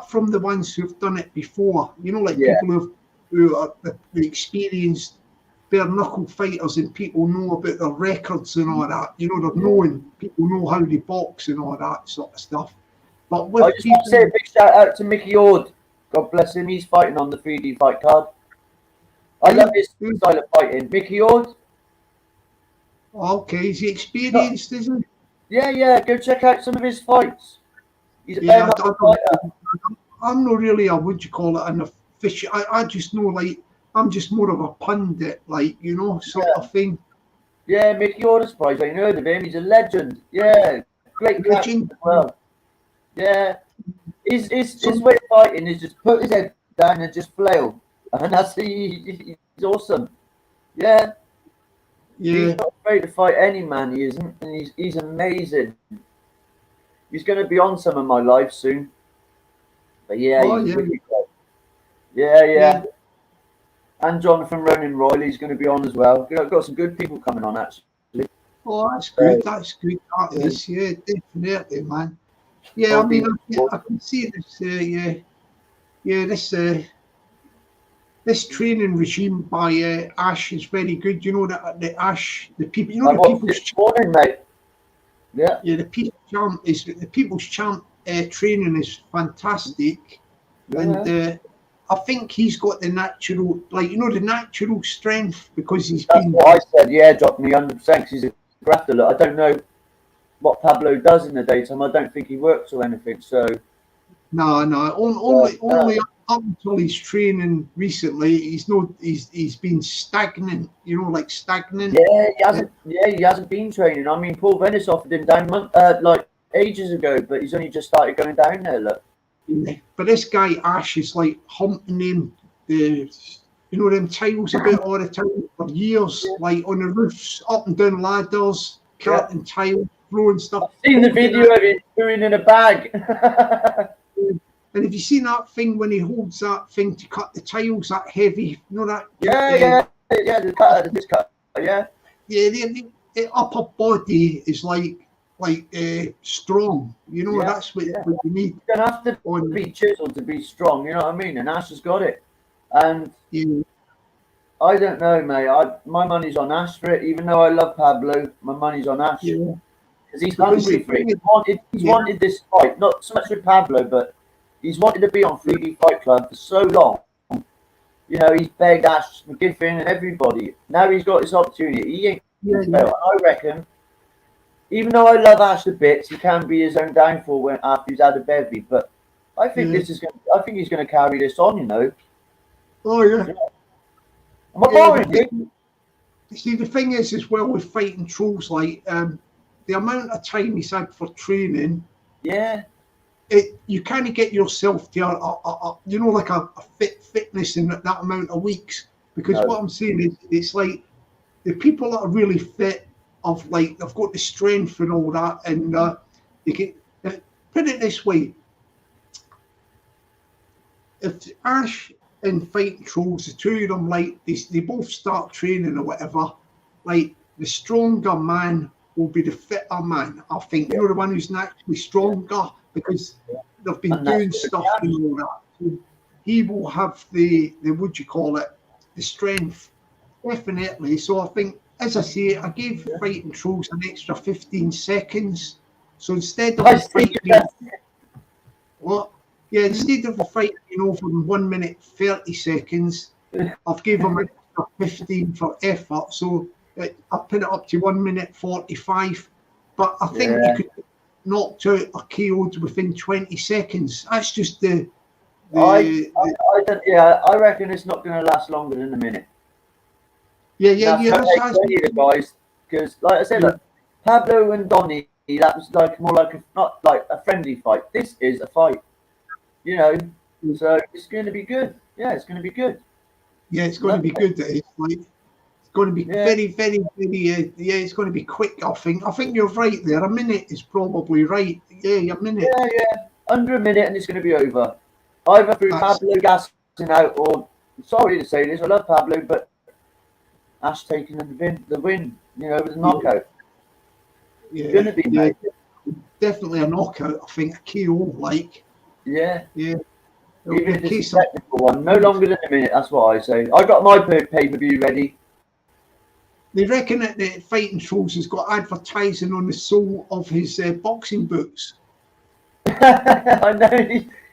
from the ones who've done it before, people who are the experienced bare knuckle fighters, and people know about their records and all that. People know how they box and all that sort of stuff. But with I just want to say a big shout out to Mickey Ord. God bless him. He's fighting on the 3D fight card. I love his style of fighting. Mickey Ord. Okay, is he experienced, is he? Yeah. Go check out some of his fights. He's a bare knuckle fighter. I'm not really an official. I just know, like, I'm just more of a pundit, sort of thing. Yeah, Mickey Ord, surprised I heard of him. He's a legend. Yeah, great legend as well. Yeah, his way of fighting is just put his head down and just flail, and he's awesome. Yeah. He's not afraid to fight any man. He isn't, and he's amazing. He's going to be on some of my live soon. But he's really great. Yeah. And Jonathan Ronan Royley's going to be on as well. I've got some good people coming on, actually. Oh, that's good. That's good. That is, definitely, man. Yeah, I mean, I can see this. This training regime by Ash is very good. The Ash, the people. The people's morning, mate. Yeah. Yeah, the people's champ training is fantastic, and. I think he's got the natural, the natural strength because he's That's what I said, Jockney, 100%. He's a grafter. Look, I don't know what Pablo does in the daytime. I don't think he works or anything. So no, only up until his training recently, he's been stagnant. Stagnant. Yeah, he hasn't been training. I mean, Paul Venice offered him down ages ago, but he's only just started going down there. Look. But this guy Ash is like humping him you know, them tiles about all the time for years, like on the roofs, up and down ladders, carting tiles, throwing stuff. I've seen the video of it doing in a bag. And have you seen that thing when he holds that thing to cut the tiles, that heavy, you know that? Yeah, the cutter, the cutter, yeah. Yeah, the upper body is like strong, you know, that's what you need. You don't have to be chiseled to be strong, you know what I mean? And Ash has got it. And I don't know, mate. My money's on Ash for it, even though I love Pablo. My money's on Ash because he's hungry for it. He's wanted this fight, not so much with Pablo, but he's wanted to be on 3D Fight Club for so long. You know, he's begged Ash McGiffin and everybody. Now he's got this opportunity. He ain't. I reckon, even though I love Ash a bit, he can be his own downfall after he's had a bevy. But I think this is going. I think he's going to carry this on. You know. Oh yeah. See, the thing is, as well with fighting trolls, like the amount of time he's had for training. Yeah. You kind of get yourself to you know, like a fitness in that amount of weeks. Because what I'm saying is, it's like the people that are really fit, of like they've got the strength and all that, and you can put it this way: if Ash and fighting trolls, the two of them, like they both start training or whatever, like the stronger man will be the fitter man. I think you're the one who's naturally stronger because they've been doing stuff and all that. So he will have the what do you call it, the strength, definitely. So I think, as I say, I gave fighting trolls an extra 15 seconds. So instead of fighting, instead of the fight being over in 1 minute 30 seconds, I've given him an extra 15 for effort. So I put it up to 1 minute 45. But I think you could knock out or KO'd within 20 seconds. That's just the I reckon it's not going to last longer than a minute. That's the guys, because like I said, Pablo and Donny, that was like more like not like a friendly fight. This is a fight, you know. So it's going to be good. Yeah, it's going to be good. Yeah, it's going to be good. It's like it's going to be very, very, very. It's going to be quick. I think you're right there. A minute is probably right. Yeah, a minute. Yeah, under a minute, and it's going to be over. Either through Pablo gassing out, or sorry to say this, I love Pablo, but Ash taking the win, you know, with a knockout. Yeah, it's going to be definitely a knockout. I think a KO, like. Yeah. Even if it's a technical one, no longer than a minute. That's what I say. I got my pay-per-view ready. They reckon that the Fighting Trolls has got advertising on the sole of his boxing boots. I know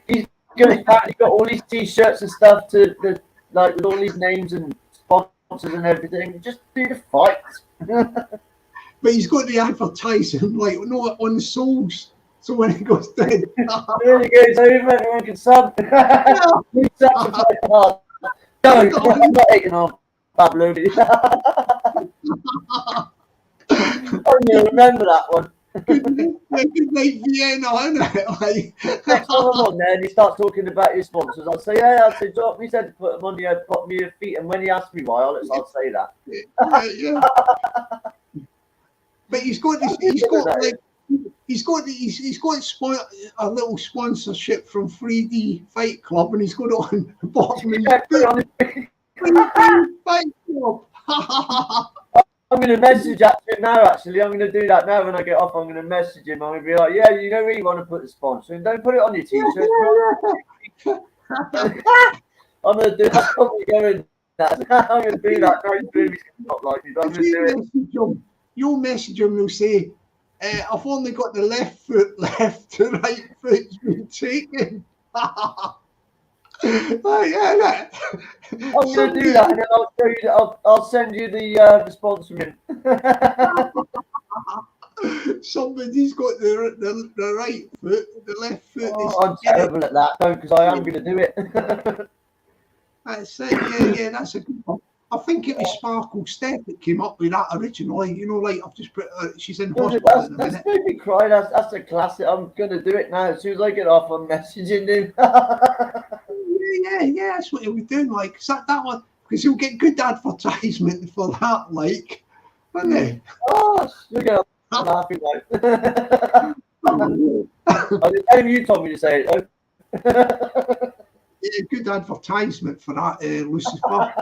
he's apparently got all these T-shirts and stuff with all these names and sponsors and everything. Just do the fight. But he's got the advertising on the soles. So when it goes down, when it goes over, everyone can sub. No, I'm not taking on Pablo. I don't even remember that one. Good night, Vienna, isn't it? Next time I'm on there and he starts talking about his sponsors, I'll say, I'll say, Jockney said to put them on your feet, and when he asks me why, I'll say that. Yeah. But he's got a little sponsorship from 3D Fight Club, and he's got it on the bottom of the 3D Fight Club. I'm going to message him now, actually. I'm going to do that now when I get off. I'm going to message him. I'm going to be like, yeah, you know where you want to put the sponsor, and don't put it on your T-shirt. I'm going to do that. I'm going to do that. Not like me, but I'm going to do it. You'll message him and he'll say, I've only got the left foot left, the right foot's been taken. I'm going to do that, and then I'll show you. I'll send you the sponsoring. Somebody's got the right foot, the left foot. I'm terrible at that, though, because I am going to do it. That's it. Yeah, that's a good one. I think it was Sparkle Steph that came up with that originally. You know, like I've just put she's in hospital in a minute. That's made me cry. That's a classic. I'm gonna do it now. As soon as I get off, I'm messaging him. yeah, that's what he was doing. Like that one, because he'll get good advertisement for that, like, won't he? Oh, look at I'm laughing like. I didn't know you told me to say it. Yeah, good advertisement for that, Lucifer.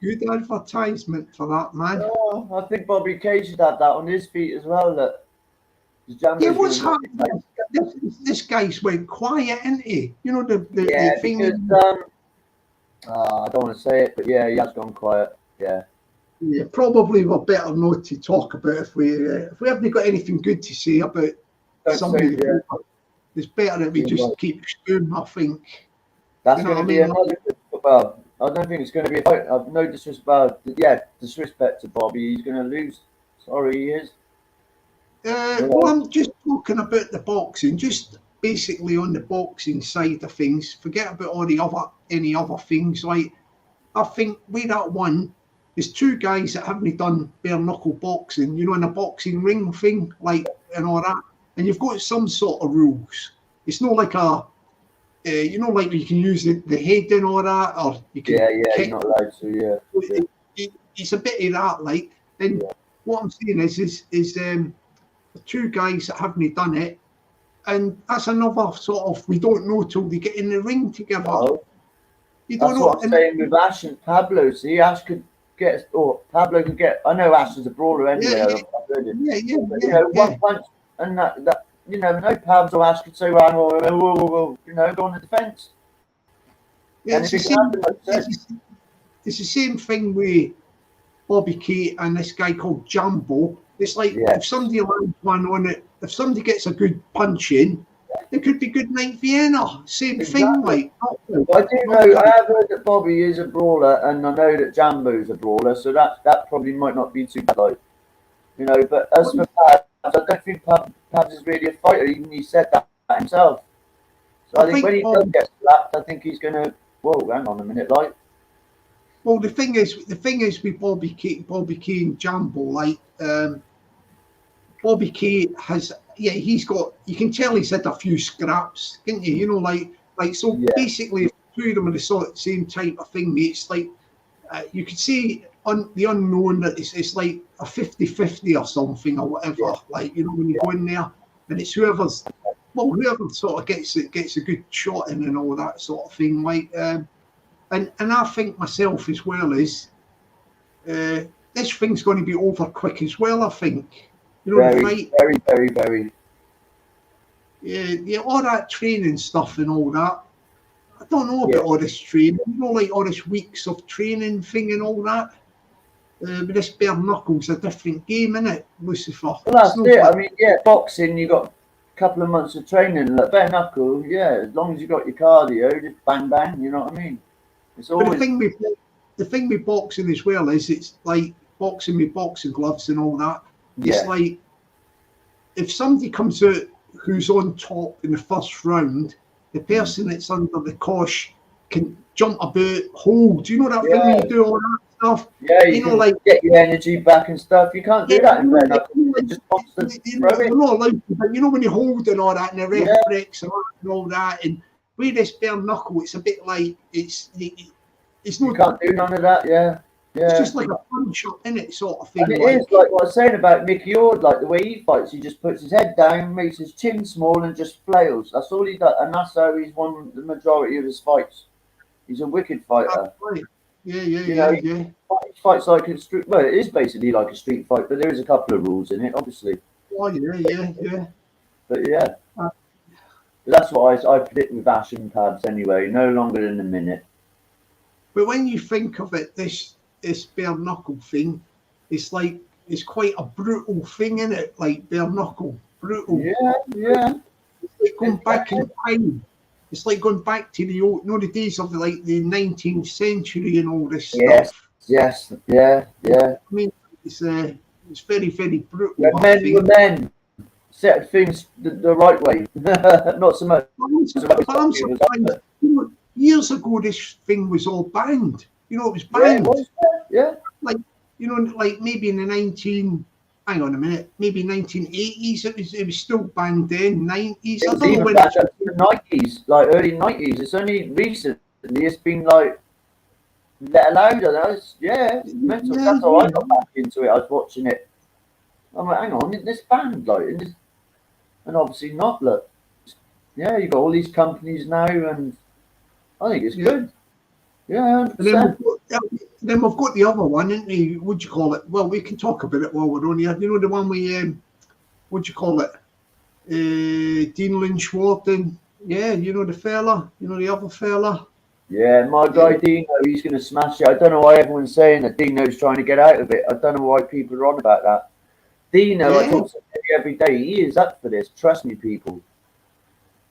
Good advertisement for that, man. Oh, I think Bobby K should have that on his feet as well. Look. Yeah, what's happened? This guy's went quiet, isn't he? You know the thing. Because, I don't want to say it, but yeah, he has gone quiet. Yeah. Yeah, probably we're better not to talk about if we haven't got anything good to say about somebody. It's better that we just keep stewing, I think. That's going to be another. Well, I don't think it's going to be a fight. I've no disrespect. Yeah, disrespect to Bobby. He's going to lose. Sorry, he is. Well, I'm just talking about the boxing, just basically on the boxing side of things. Forget about any other things. Like, I think with that one, there's two guys that haven't done bare knuckle boxing, you know, in a boxing ring thing, like, and all that. And you've got some sort of rules. It's not like you know, like you can use the head and all that, or you can. Yeah, you're not allowed to. Yeah. It's a bit of that, like. And what I'm saying is the two guys that haven't done it, and that's another sort of, we don't know till they get in the ring together. Oh, you don't that's know. What I'm saying with Ash and Pablo. See, Ash could get, or Pablo could get. I know Ash is a brawler anyway. Yeah. But, one punch and that. You know, no Pabs or Ash could say, well, you know, go on the defence. Yeah, it's the same thing with Bobby Kate and this guy called Jumbo. It's like if somebody lands one on it, if somebody gets a good punch in, it could be good night Vienna. Same thing, like. I do know. I have heard that Bobby is a brawler, and I know that Jumbo's a brawler, so that probably might not be too bad. Like, you know, but as for Pabs, I don't think Pabs is really a fighter. Even he said that himself. So I think when he does get slapped, I think he's going to. Whoa, hang on a minute, like. Well, the thing is with Bobby Kate and Jumbo, like, Bobby Kate has, he's got. You can tell he's had a few scraps, can't you? You know, like so. Basically, if two of them are the same type of thing, mate, it's like you could see on the unknown that it's like a 50-50 or something or whatever. Like, you know, when you go in there and it's whoever sort of gets a good shot in and all that sort of thing. Like, and I think myself as well is this thing's going to be over quick as well. I think, you know, very. Yeah, all that training stuff and all that. I don't know about all this training, you know, like all this weeks of training thing and all that. But this bare knuckles a different game, isn't it, Lucifer? Well, that's it. I mean, boxing, you got a couple of months of training. Like bare knuckle, as long as you got your cardio, just bang bang. You know what I mean? It's always. But the thing with boxing as well is it's like boxing with boxing gloves and all that. It's like if somebody comes out who's on top in the first round, the person that's under the cosh can jump about, hold. You know that thing when you do all that stuff? Yeah, you know, like get your energy back and stuff. You can't do that in bare knuckle. Just constant you're not allowed to, but you know when you hold and all that, and the ref breaks and all that, and with this bare knuckle, it's a bit like it's not. You can't do none of that. It's just like a punch up in it, sort of thing. And it is like what I was saying about Mickey Ord, like the way he fights. He just puts his head down, makes his chin small, and just flails. That's all he does, and that's how he's won the majority of his fights. He's a wicked fighter. Right. Yeah. He fights like a street. Well, it is basically like a street fight, but there is a couple of rules in it, obviously. Oh yeah. But but that's what I predict with Ash and Pabs anyway. No longer than a minute. But when you think of it, this bare knuckle thing, it's like it's quite a brutal thing, isn't it? Like bare knuckle, brutal. Yeah. It's like going back in time. It's like going back to the old, the days of the 19th century and all this stuff. Yes. Yeah. I mean, it's very, very brutal. Men were men. Set things the right way, not so much. I'm surprised. You know, years ago, this thing was all banned. You know, it was banned. Like, you know, like maybe in the hang on a minute, maybe 1980s, it was still banned then, 90s. I don't know when the 90s, like early 90s. It's only recently it's been like let alone us. Yeah, it's mental. That's how I got back into it. I was watching it. I'm like, hang on, in this band, like, and obviously not. Look, yeah, you got all these companies now, and I think it's good. Yeah, And then we've got the other one, isn't we? What do you call it? Well, we can talk about it while we're on here. You know the one we, what do you call it? Dean Lynch Wharton. Yeah, you know the fella. You know the other fella. yeah, my guy Dino, he's going to smash it. I don't know why everyone's saying that Dino's trying to get out of it. I don't know why people are on about that. Dino, I talk to him every day. He is up for this. Trust me, people.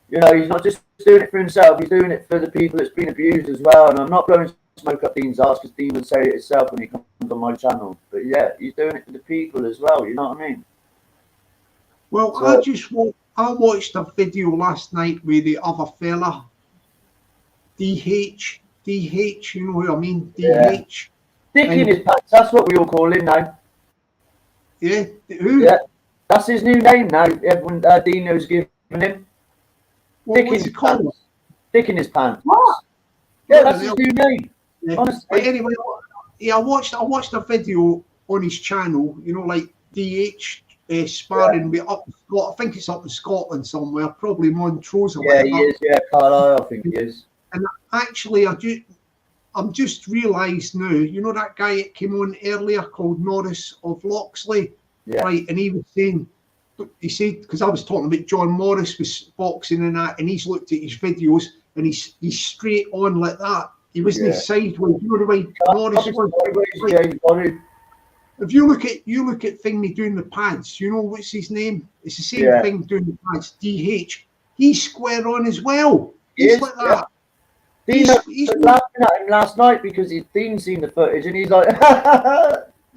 You know, he's not just doing it for himself. He's doing it for the people that's been abused as well. And I'm not blowing smoke up Dean's ass because Dean would say it himself when he comes on my channel. But yeah, he's doing it for the people as well. You know what I mean? Well, so, I watched a video last night with the other fella, DH, you know who I mean, DH. Yeah. Dick in his pants, that's what we all call him now. Yeah, who? Yeah, that's his new name now. Everyone, Dino's given him. Well, what's it called? Dick in his pants. What? Yeah, that's his new name. Yeah. Honestly. But anyway, yeah, I watched a video on his channel, you know, like DH sparring with up in Scotland. I think it's up in Scotland somewhere, probably Montrose or whatever. Yeah, he is. Yeah, Carlisle, I think he is. And actually, I'm just realised now, you know that guy that came on earlier called Norris of Loxley? Yeah. Right, and he was saying, he said, because I was talking about John Morris with boxing and that, and he's looked at his videos and he's straight on like that. He wasn't sideways. You know the way Morris was. If you look at thingy doing the pads, you know what's his name? It's the same thing doing the pads. DH. He's square on as well. He's like that. Dean was laughing at him last night because Dean seen the footage and he's like,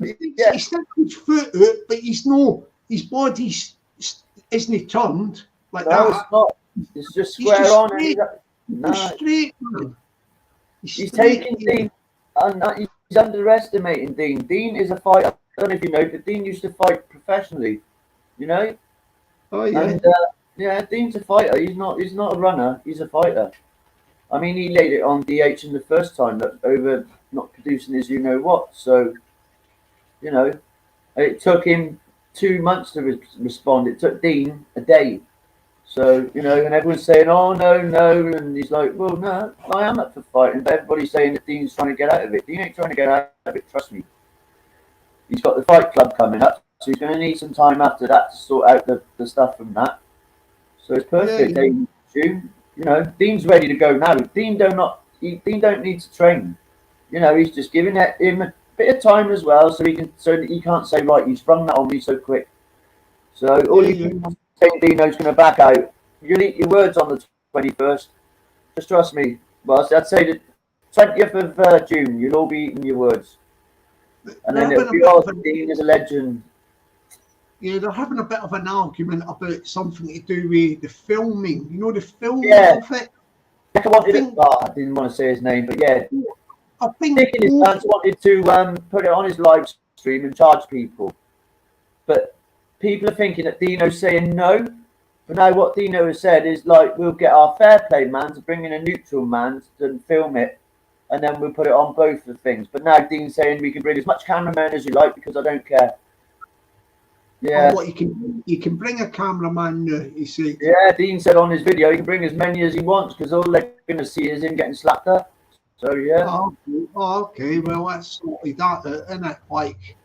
He still his foot out, but his body isn't turned like that. No, it's not. It's just square on. Straight. He's straight, man. He's taking Dean, and he's underestimating Dean. Dean is a fighter. I don't know if you know, but Dean used to fight professionally. You know. Oh yeah. And, yeah, Dean's a fighter. He's not a runner. He's a fighter. I mean, he laid it on DH in the first time over not producing his you know what. So, you know, it took him 2 months to respond. It took Dean a day. So, you know, and everyone's saying, oh, no, and he's like, well, no, I am up for fighting, but everybody's saying that Dean's trying to get out of it. Dean ain't trying to get out of it, trust me. He's got the fight club coming up, so he's going to need some time after that to sort out the stuff from that. So it's perfect, June. You know, Dean's ready to go now. Dean don't need to train. You know, he's just giving him a bit of time as well, so that he can't say, right, you sprung that on me so quick. So all you can say, Dino's going to back out. You'll eat your words on the 21st. Just trust me. Well, I'd say the 20th of June, you'll all be eating your words. And then it'll be all Dean is a legend. Yeah, they're having a bit of an argument about something to do with the filming. You know, the filming of it. I didn't want to say his name, but yeah. I think Dick in his pants wanted to put it on his live stream and charge people. But people are thinking that Dino's saying no. But now what Dino has said is like, we'll get our fair play man to bring in a neutral man to film it. And then we'll put it on both the things. But now Dean's saying we can bring as much cameraman as you like because I don't care. Yeah. What you can bring a cameraman now, you see. Yeah, Dean said on his video he can bring as many as he wants because all they're going to see is him getting slapped up. So yeah. Oh, okay. Well, that's certainly that, isn't it? Like.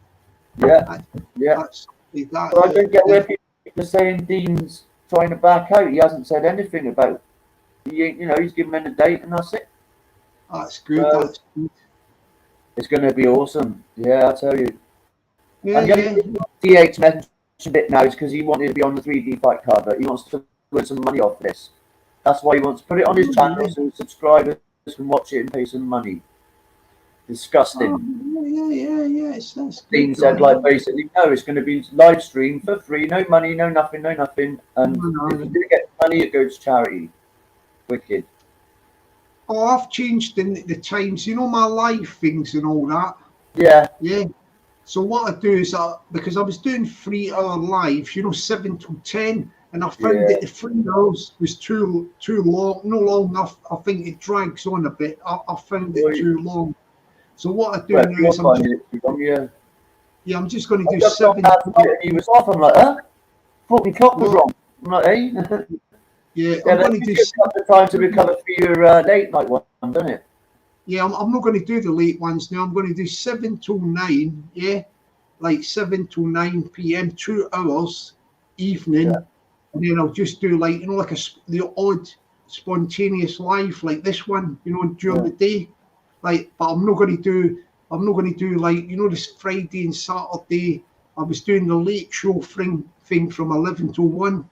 Yeah. That's that. But I don't get where people are saying Dean's trying to back out. He hasn't said anything about. You know, he's given him a date and that's it. That's good. That's good. It's going to be awesome. Yeah, I tell you. Yeah, DH mentioned it now is because he wanted to be on the 3D fight cover. He wants to win some money off this. That's why he wants to put it on his channel so subscribers can watch it and pay some money. Disgusting. Yeah. That's Dean said, like, basically, no, it's going to be live stream for free, no money, no nothing. And if you do get money, it goes to charity. Wicked. Oh, I've changed the times, you know, my live things and all that. Yeah. So what I do is, because I was doing 3 hour live, you know, 7 to 10, and I found that the 3 hours was too long, not long enough. I think it drags on a bit. I found it too long. So what I do Well, now is I'm just going to I do just 7. got that and he was off. I'm like, huh? Thought my clock was What? wrong. I'm like, eh? Yeah, Yeah, I'm but going to it do. gives you a couple of time to recover for your late night one, doesn't it? Yeah, I'm not going to do the late ones now. I'm going to do 7 till 9. Yeah, like 7 till 9 p.m. 2 hours evening, Yeah. and then I'll just do like like the odd spontaneous live like this one, during the day. Like, but I'm not going to do like this Friday and Saturday. I was doing the late show thing from 11 to 1.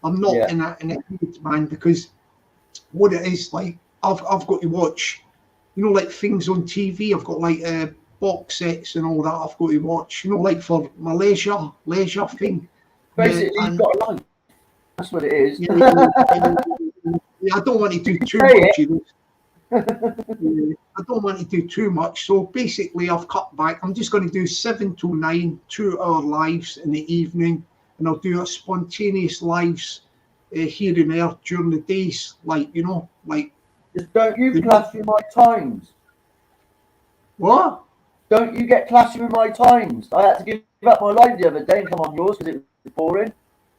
I'm not Yeah. in a mood, man, because what it is like I've got to watch, like things on TV. I've got like box sets and all that I've got to watch, like for my leisure thing. Basically, you've And got a life. That's what it is. yeah, I don't want to do too Say much. I don't want to do too much. So basically, I've cut back. I'm just going to do 7 to 9, 2-hour lives in the evening, and I'll do a spontaneous lives here and there during the days, like like. Just don't you clash with my times. What? Don't you get clashing with my times. I had to give up my life the other day and come on yours because it was boring.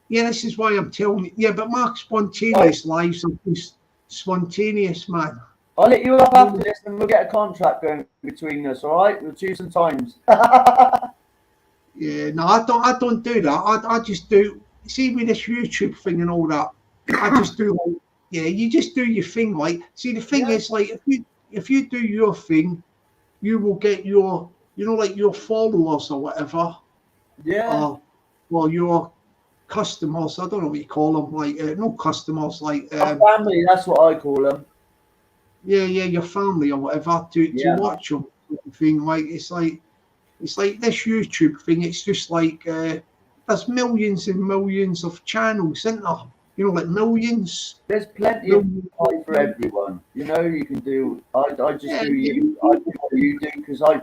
Yeah, this is why I'm telling you. Yeah, but Mark, spontaneous lives are just spontaneous, man. I'll let you up after this and we'll get a contract going between us, all right? We'll choose some times. Yeah, no, I don't do that. I just do, see, with this YouTube thing and all that, I just do like, yeah, you just do your thing. Like, see, the thing is, like, if you do your thing, you will get your, like your followers or whatever. Yeah. Well, your customers, I don't know what you call them, like, no customers, like, Family, that's what I call them. yeah, your family or whatever to watch them. Thing like it's like this YouTube thing. It's just like there's millions and millions of channels, isn't there? Like millions. There's plenty of time for everyone. You can do. I just do you. I do what you do because I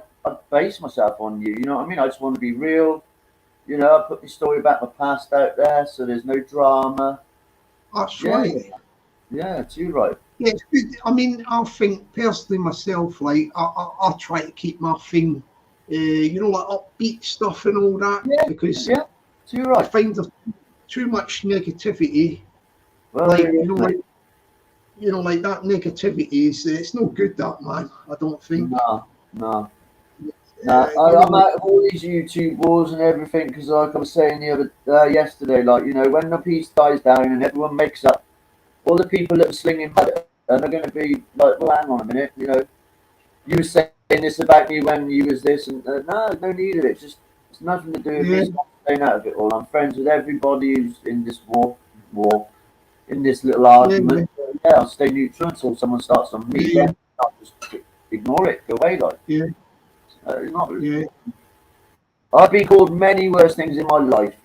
base myself on you. You know what I mean? I just want to be real. I put the story about my past out there, so there's no drama. That's right. Yeah, it's you right. Yeah, it's good. I mean, I think personally myself, like I try to keep my thing, like upbeat stuff and all that, because you're right. I find there's too much negativity. Well, like like that negativity it's no good. That, man, I don't think. No. I'm out of all these YouTube wars and everything because, like I was saying yesterday, like when the peace dies down and everyone makes up. All the people that are slinging mud and they're going to be like, well, hang on a minute, you were saying this about me when you was this, and no need of it. It's nothing to do with me. I'm staying out of it all. I'm friends with everybody who's in this war, in this little argument. Yeah, I'll stay neutral until someone starts on me. Then I'll just ignore it, go away, like. Yeah. Not really. Yeah. I've been called many worse things in my life.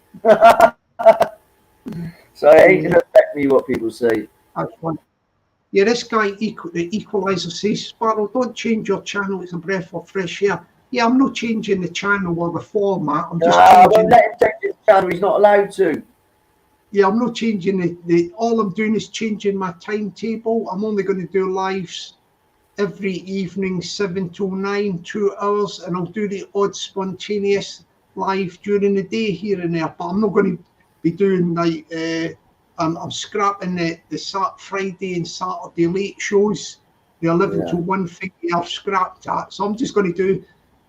So it ain't going to affect me what people say. That's fine. Yeah, this guy, the equalizer, says, Sparrow, don't change your channel. It's a breath of fresh air. Yeah, I'm not changing the channel or the format. I'm just changing. Let him change his channel. He's not allowed to. Yeah, I'm not changing all I'm doing is changing my timetable. I'm only going to do lives every evening, 7 to 9, 2 hours, and I'll do the odd spontaneous live during the day here and there. But I'm not going to be doing like I'm scrapping the Friday and Saturday late shows, the 11 to 1 thing. I've scrapped that, so I'm just going to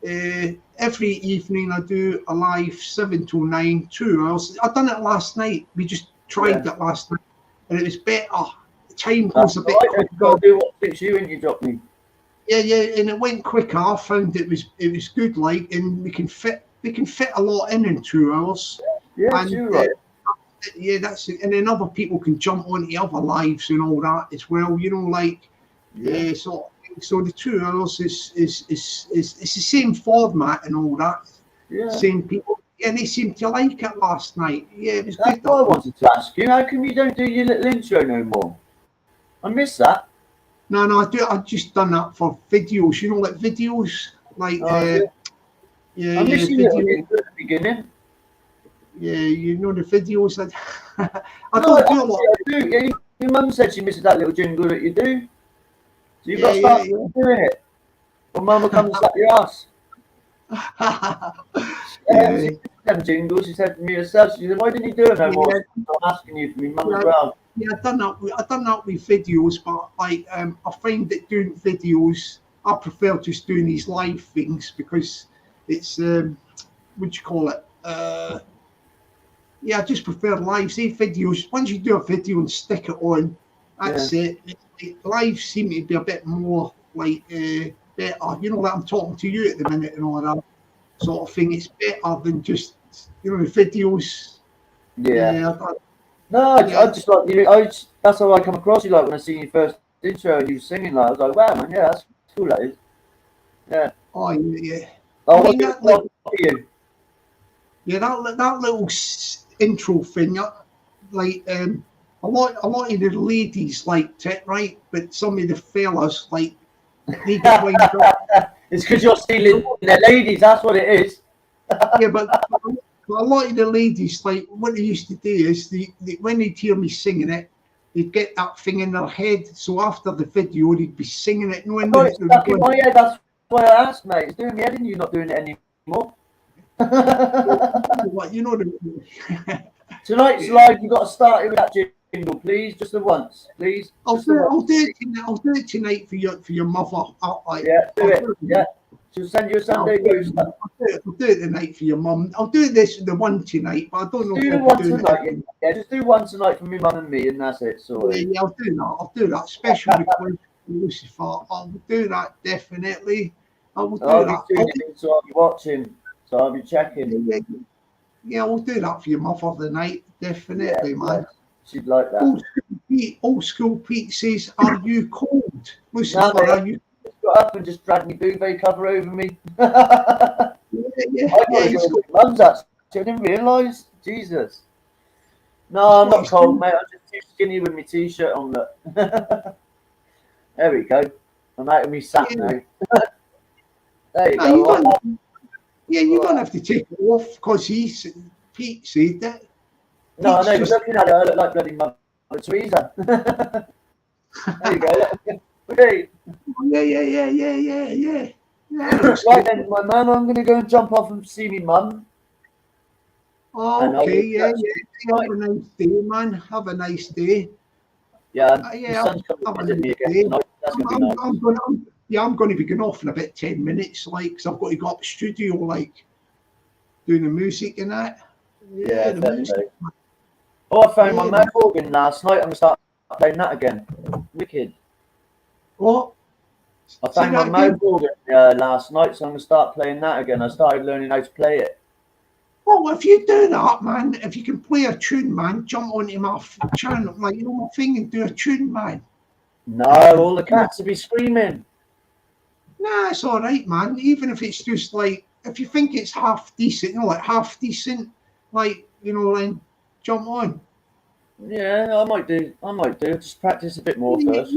do every evening. I do a live 7 to 9, 2 hours. I done it last night. We just tried it last night, and it was better. The time goes a bit quicker. Do what fits you in, you Jockney. Yeah, and it went quicker. I found it was good, like, and we can fit a lot in 2 hours. Yeah, and, you're right. Yeah, that's it. And then other people can jump onto other lives and all that as well. Like, so the 2 hours is the same format and all that. Yeah. Same people. Yeah, they seemed to like it last night. Yeah, it was good. That's what I wanted to ask you. How come you don't do your little intro no more? I miss that. No, I do. I've just done that for videos. Like videos, like I miss you at the beginning. Yeah, the videos. I don't do a lot. Yeah, your mum said she misses that little jingle that you do. So you've got to start doing it. Well, Mum will come and slap your ass. Yeah. She did them jingles. She said to me herself, she said, why didn't you do it no more? I'm asking you for me mum as well. Yeah, I done that with videos, but like I find that doing videos, I prefer just doing these live things because it's what do you call it? Yeah, I just prefer live. See, videos, once you do a video and stick it on, that's it. Live seem to be a bit more like better. You know, like I'm talking to you at the minute and all that sort of thing. It's better than just, you know, the videos. Yeah. No, I just like you. That's how I come across you. Like when I see your first intro and you singing, like I was like, wow, man, yeah, that's cool. That is. Yeah. Oh yeah. Oh, I mean, that, like, you. yeah, that little intro thing, like a lot of the ladies liked it, right? But some of the fellas, like, they get wind up. It's because you're stealing their ladies. That's what it is. Yeah, but a lot of the ladies, like, what they used to do is when they'd hear me singing it, they'd get that thing in their head. So after the video, they'd be singing it. And when It's stuck in my head. That's why I asked, mate. It's doing me head, and you're not doing it anymore. What, you know the Tonight's live. You got to start it with that jingle, please, just the once, please. I'll do it tonight for your mother. Yeah, do it. Yeah, she'll send you a Sunday roast. I'll do it tonight for your mum. I'll do the one tonight, but I don't know. Do the one tonight. Yeah, just do one tonight for me, mum and me, and that's it. So yeah, I'll do that. I'll do that. Special request for Lucifer. I'll do that definitely. I will do that. So I'll be watching. So I'll be checking. Yeah, we'll do that for your mother tonight. Definitely, man. She'd like that. Old school Pete says, "Are you cold, Lucifer? Are you?" Got up and just dragged my duvet cover over me. Yeah. Mum's actually. I didn't realise. Jesus. No, I'm not cold, mate. I'm just too skinny with my t-shirt on. Look. There we go. I'm out of my sack now. There you go. You don't have to take it off because Pete said that. No, I know. You're looking at it. I look like bloody Mother Teresa. There you go. Okay. Yeah. Right then, my man, I'm going to go and jump off and see me mum. Oh, okay, yeah. Have a nice day, man. Have a nice day. Yeah, have a nice day. I'm going to be going off in about 10 minutes, like, because I've got to go up to the studio, like, doing the music and that. Yeah, the music. Oh, I found my mouth organ last night. I'm going to start playing that again. Wicked. What? I found my mouth organ last night, so I'm going to start playing that again. I started learning how to play it. Well, if you do that, man, if you can play a tune, man, jump onto my channel, like, you know, my thing, and do a tune, man. No, all the cats will be screaming. Nah, it's all right, man. Even if it's just like, if you think it's half decent, you know, like half decent, like, you know, then jump on. Yeah, I might do. Just practice a bit more first.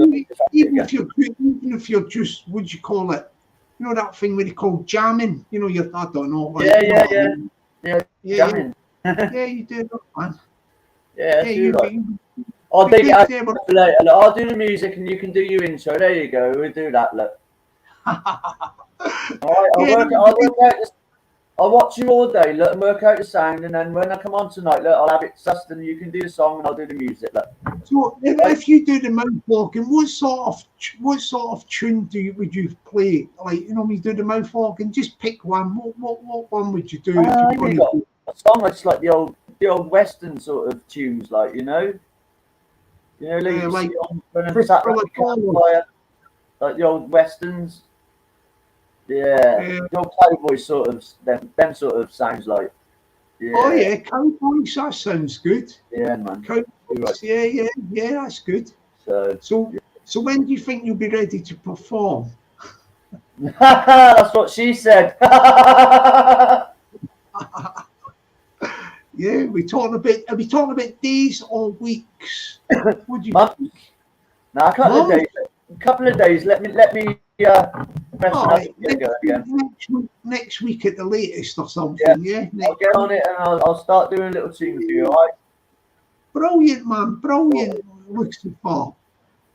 Even if you're just, what do you call it? You know that thing where they call jamming? You know, I don't know. Like, Yeah, jamming. Yeah, you do that, man. Yeah, I'll dig it out later. I'll do the music and you can do your intro. There you go. We'll do that. Look. All right, I'll watch you all day, look, and work out the sound, and then when I come on tonight, look, I'll have it sussed, and you can do the song, and I'll do the music, look. So, if you do the mouth organ, what sort of tune would you play? Like, you know, when you do the mouth organ, just pick one. What one would you do? A song that's like the old Western sort of tunes, like like the old Westerns. Yeah, the old cowboy sort of them sort of sounds like. Yeah. Oh yeah, cowboys. That sounds good. Yeah, man. Cowboys. Yeah, that's good. So when do you think you'll be ready to perform? That's what she said. Yeah, are we talking about days or weeks? Would you? Months? No, a couple of days. Let me next week at the latest or something. Yeah. I'll get on it and I'll start doing a little tune for you. All right. Brilliant, man. Brilliant. Lucifer.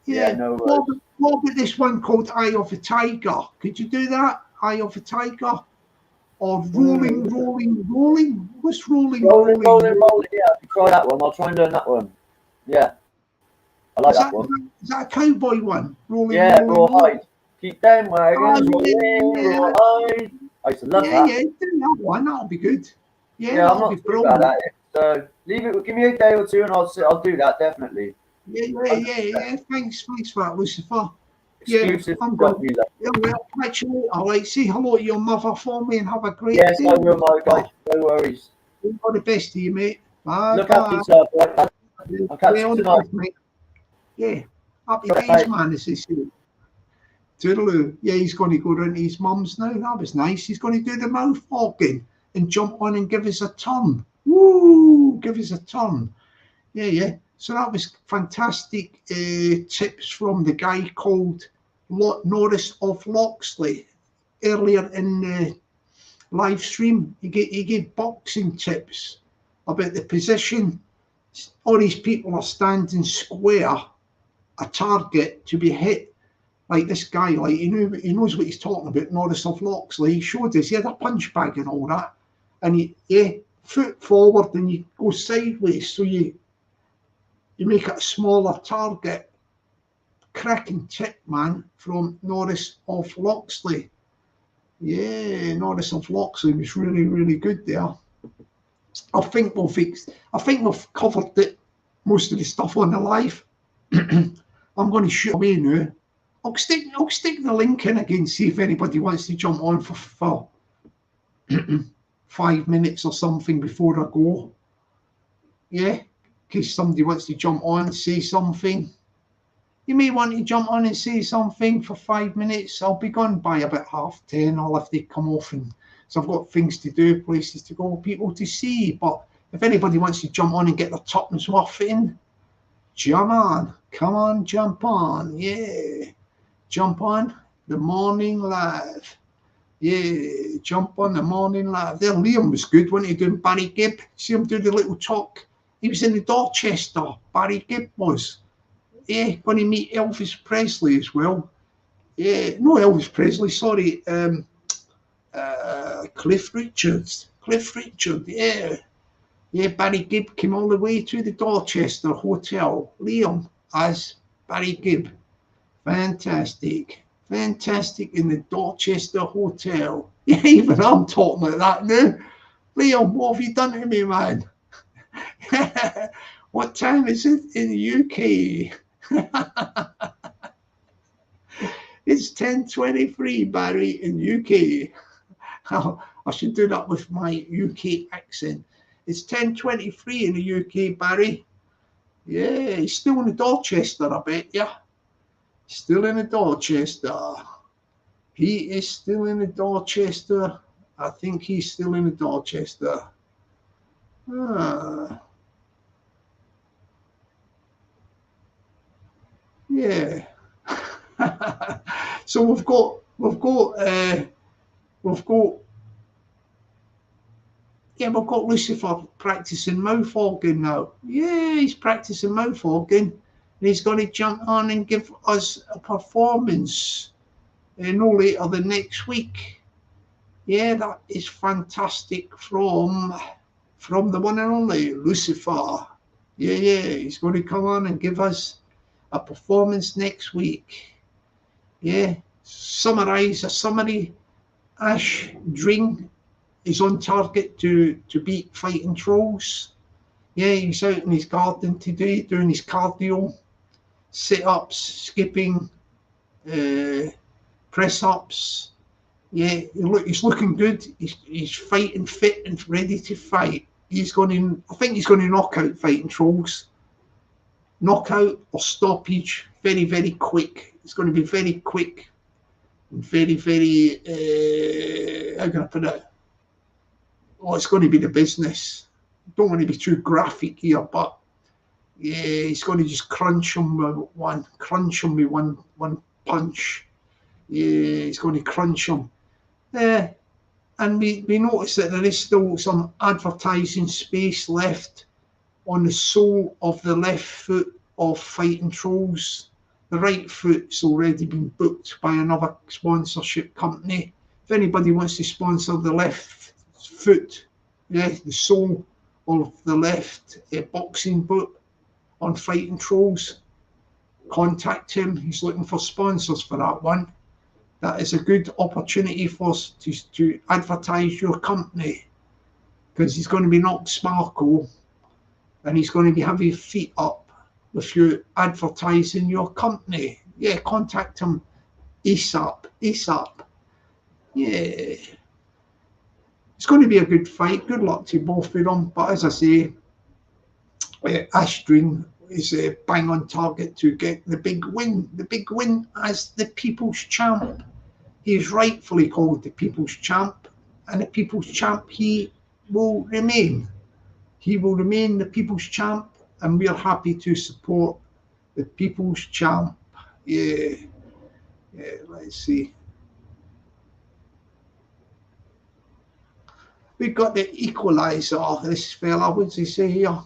Yeah. No worries. what about this one called Eye of a Tiger? Could you do that? Eye of a Tiger? Or rolling, rolling, rolling? What's rolling, Rolling, rolling? rolling, rolling. Yeah, I can try that one. I'll try and learn that one. Yeah, I like that one. Is that a cowboy one? Rolling, Yeah, rolling, rolling. rawhide. Keep them wagons Oh, rolling, yeah. rawhide. I used to love Yeah, that. do that one. That'll be good. Yeah, Yeah, I'm that'll not be too brilliant. bad at it. So leave it. Give me a day or two, and I'll do that definitely. Yeah. Thanks for that, Lucifer. Exclusive. I'm Got going. me that. Yeah, well, catch you later. Like, say hello to your mother for me and have a great Yes, day. I will, my guy. No worries. All the best to you, mate. Bye. Look after yourself. Right? I'll catch you all the tonight. best, mate. Yeah. Happy Right. days, man, as they say. Toodaloo. Yeah, he's going to go round to his mum's now. That was nice. He's going to do the mouth organ and jump on and give us a turn. Woo! Give us a turn. Yeah. So that was fantastic tips from the guy called Norris of Loxley earlier in the live stream. He gave boxing tips about the position. All these people are standing square, a target to be hit. Like this guy, like he knows what he's talking about. Norris of Loxley. He showed us. He had a punch bag and all that, and foot forward and you go sideways, so you make it a smaller target. Cracking tip, man, from Norris of Loxley. Yeah, Norris of Loxley was really, really good there. I think we've covered it, most of the stuff on the live. I'm going to shoot away now. I'll stick the link in again, see if anybody wants to jump on for 5 minutes or something before I go. Yeah, in case somebody wants to jump on, say something. You may want to jump on and say something for 5 minutes. I'll be gone by about 10:30. I'll have to come off, and so I've got things to do, places to go, people to see. But if anybody wants to jump on and get their tuppence worth in, jump on. Come on, jump on. Yeah. Jump on the morning live. Yeah, jump on the morning live. There, Liam was good, wasn't he, doing Barry Gibb? See him do the little talk. He was in the Dorchester, Barry Gibb was. Yeah, going to meet Elvis Presley as well. Yeah, no Elvis Presley, sorry. Cliff Richard, yeah. Yeah, Barry Gibb came all the way to the Dorchester Hotel. Liam as Barry Gibb. Fantastic in the Dorchester Hotel. Yeah, even I'm talking like that now. Liam, what have you done to me, man? What time is it in the UK? It's 10:23, Barry, in UK. I should do that with my UK accent. It's 10:23 in the UK, Barry. Yeah, he's still in the Dorchester, I bet, yeah. Still in the Dorchester. He is still in the Dorchester. I think he's still in the Dorchester. Yeah. So we've got Lucifer practicing mouth organ now. Yeah, he's practicing mouth organ, and he's going to jump on and give us a performance no later than next week. Yeah, that is fantastic from the one and only Lucifer. Yeah, he's going to come on and give us a performance next week. Yeah, summary. Ash Dring is on target to beat Fighting Trolls. Yeah, he's out in his garden today doing his cardio, sit-ups, skipping, press-ups. Yeah, he's looking good. He's fighting fit and ready to fight. I think he's going to knock out Fighting Trolls. Knockout or stoppage, very, very quick. It's going to be very quick. Very, very, how can I put it? Oh, it's going to be the business. Don't want to be too graphic here, but yeah, he's going to just crunch him with one punch. Yeah, he's going to crunch him. And we notice that there is still some advertising space left on the sole of the left foot of Fighting Trolls. the right foot's already been booked by another sponsorship company. If anybody wants to sponsor the left foot, yeah, the sole of the left boxing boot on Fighting Trolls, contact him. He's looking for sponsors for that one. That is a good opportunity for us to advertise your company, because he's going to be knocked Sparrow and he's going to be having his feet up with you advertising your company. Yeah, contact him ASAP. Yeah. It's going to be a good fight. Good luck to both of them. But as I say, Ashton is bang on target to get the big win. The big win as the People's Champ. He is rightfully called the People's Champ, and the People's Champ he will remain. He will remain the People's Champ, and we are happy to support the People's Champ. Yeah, let's see. We've got the equaliser, this fella. What does he say here?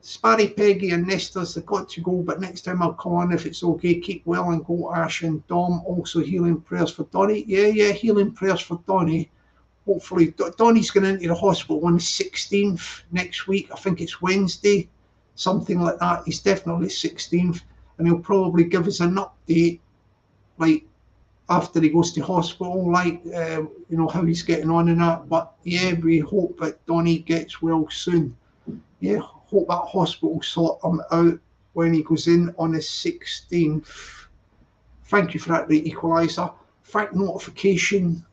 Sparry, Peggy and Nestor's, they've got to go, but next time I'll come on if it's okay. Keep well and go, Ash and Dom. Also healing prayers for Donny. Yeah, healing prayers for Donny. Hopefully, Donny's going into the hospital on the 16th next week. I think it's Wednesday, something like that. He's definitely 16th, and he'll probably give us an update, like, after he goes to hospital, like, you know, how he's getting on and that. But yeah, we hope that Donny gets well soon. Yeah, hope that hospital sort him out when he goes in on the 16th. Thank you for that, the equaliser. Fact notification,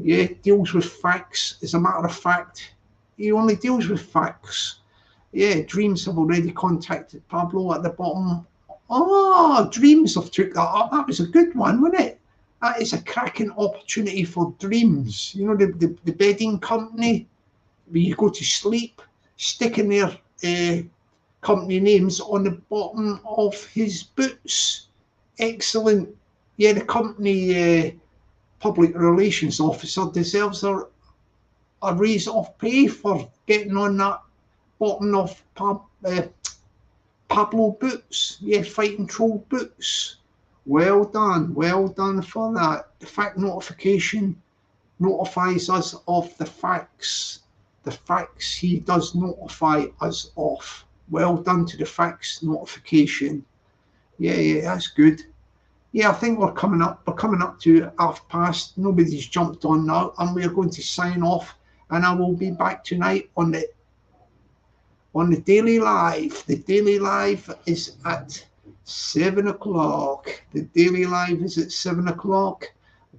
yeah, deals with facts. As a matter of fact, he only deals with facts. Yeah, Dreams have already contacted Pablo at the bottom. Oh, Dreams have took that up. That was a good one, wasn't it? That is a cracking opportunity for Dreams. You know, the bedding company where you go to sleep, sticking their company names on the bottom of his boots. Excellent. Yeah, the company public relations officer deserves a raise of pay for getting on that bottom of Pablo boots. Yeah, Fighting Troll boots. Well done for that. The fact notification notifies us of the facts. The facts he does notify us of. Well done to the facts notification. Yeah, that's good. Yeah, I think we're coming up to past. Nobody's jumped on now, and we're going to sign off. And I will be back tonight on the Daily Live. The Daily Live is at 7 o'clock. The Daily Live is at 7 o'clock.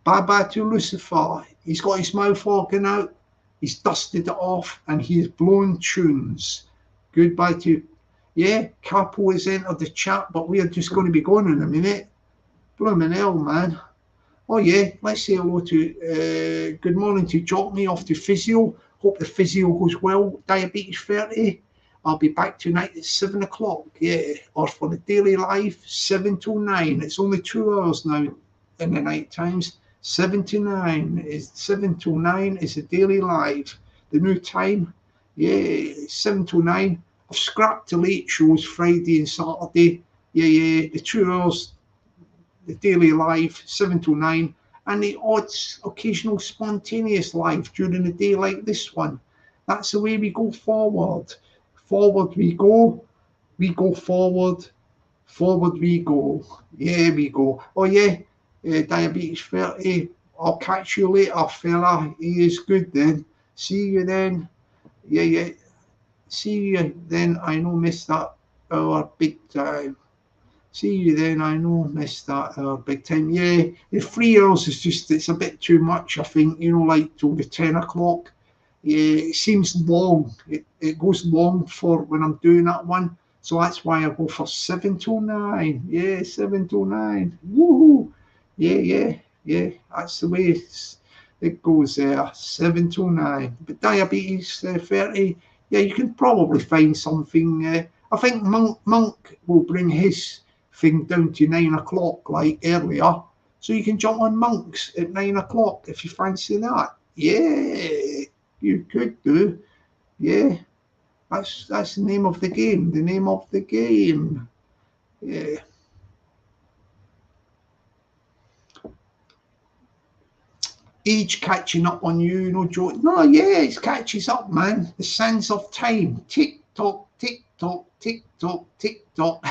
Bye-bye to Lucifer. He's got his mouth organ out. He's dusted it off, and he is blowing tunes. Goodbye to... Yeah, Capo has entered the chat, but we are just going to be going in a minute. Blooming hell, man. Oh, yeah, let's say hello to... good morning to Jockney off to physio. Hope the physio goes well. Diabetes 30. I'll be back tonight at 7 o'clock, yeah. Or for the Daily Live, 7 till 9. It's only 2 hours now in the night times. 7 to 9 is 7 till 9 is the Daily Live. The new time, yeah, 7 till 9. I've scrapped the late shows Friday and Saturday. Yeah, the 2 hours, the Daily Live, 7 till 9, and the odd occasional spontaneous live during the day like this one. That's the way we go forward. Forward we go forward we go. Yeah, we go. Oh yeah, Diabetes 30. I'll catch you later, fella. He is good then. See you then. Yeah. See you then. I know missed that hour big time. See you then. I know missed that hour big time. Yeah, the 3 hours is just, it's a bit too much, I think. You know, like till the 10 o'clock. Yeah, it seems long. It goes long for when I'm doing that one. So that's why I go for 7 till 9. Yeah, 7 till 9. Woohoo! Yeah. That's the way it goes there. 7 till 9. But Diabetes 30, yeah, you can probably find something. I think Monk will bring his thing down to 9 o'clock, like earlier. So you can jump on Monk's at 9 o'clock if you fancy that. Yeah, you could do. Yeah. That's the name of the game. The name of the game. Yeah. age catching up on you, no joke. No, yeah, it catches up, man. The sands of time. Tick tock, tick tock, tick tock, tick tock.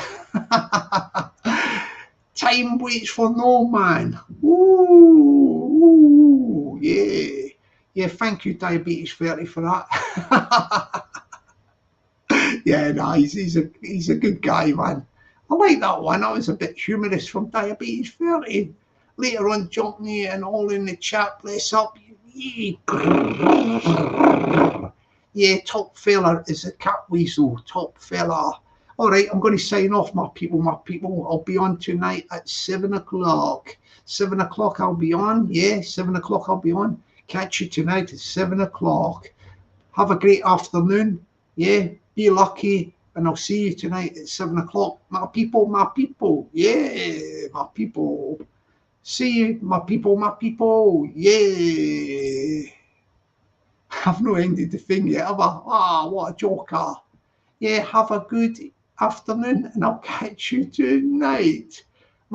Time waits for no man. Ooh, yeah. Yeah, thank you, Diabetes 30, for that. Yeah, no, he's a good guy, man. I like that one. That was a bit humorous from Diabetes 30. Later on, Jockney and all in the chat, bless up. Yeah, top fella is a cat weasel. Top fella. All right, I'm going to sign off, my people, my people. I'll be on tonight at 7 o'clock. 7 o'clock I'll be on. Yeah, 7 o'clock I'll be on. Catch you tonight at 7 o'clock. Have a great afternoon. Yeah, be lucky. And I'll see you tonight at 7 o'clock. My people, my people. Yeah, my people. See you, my people, my people. Yeah. I've not ended the thing yet, have I? Ah, what a joker. Yeah, have a good afternoon and I'll catch you tonight.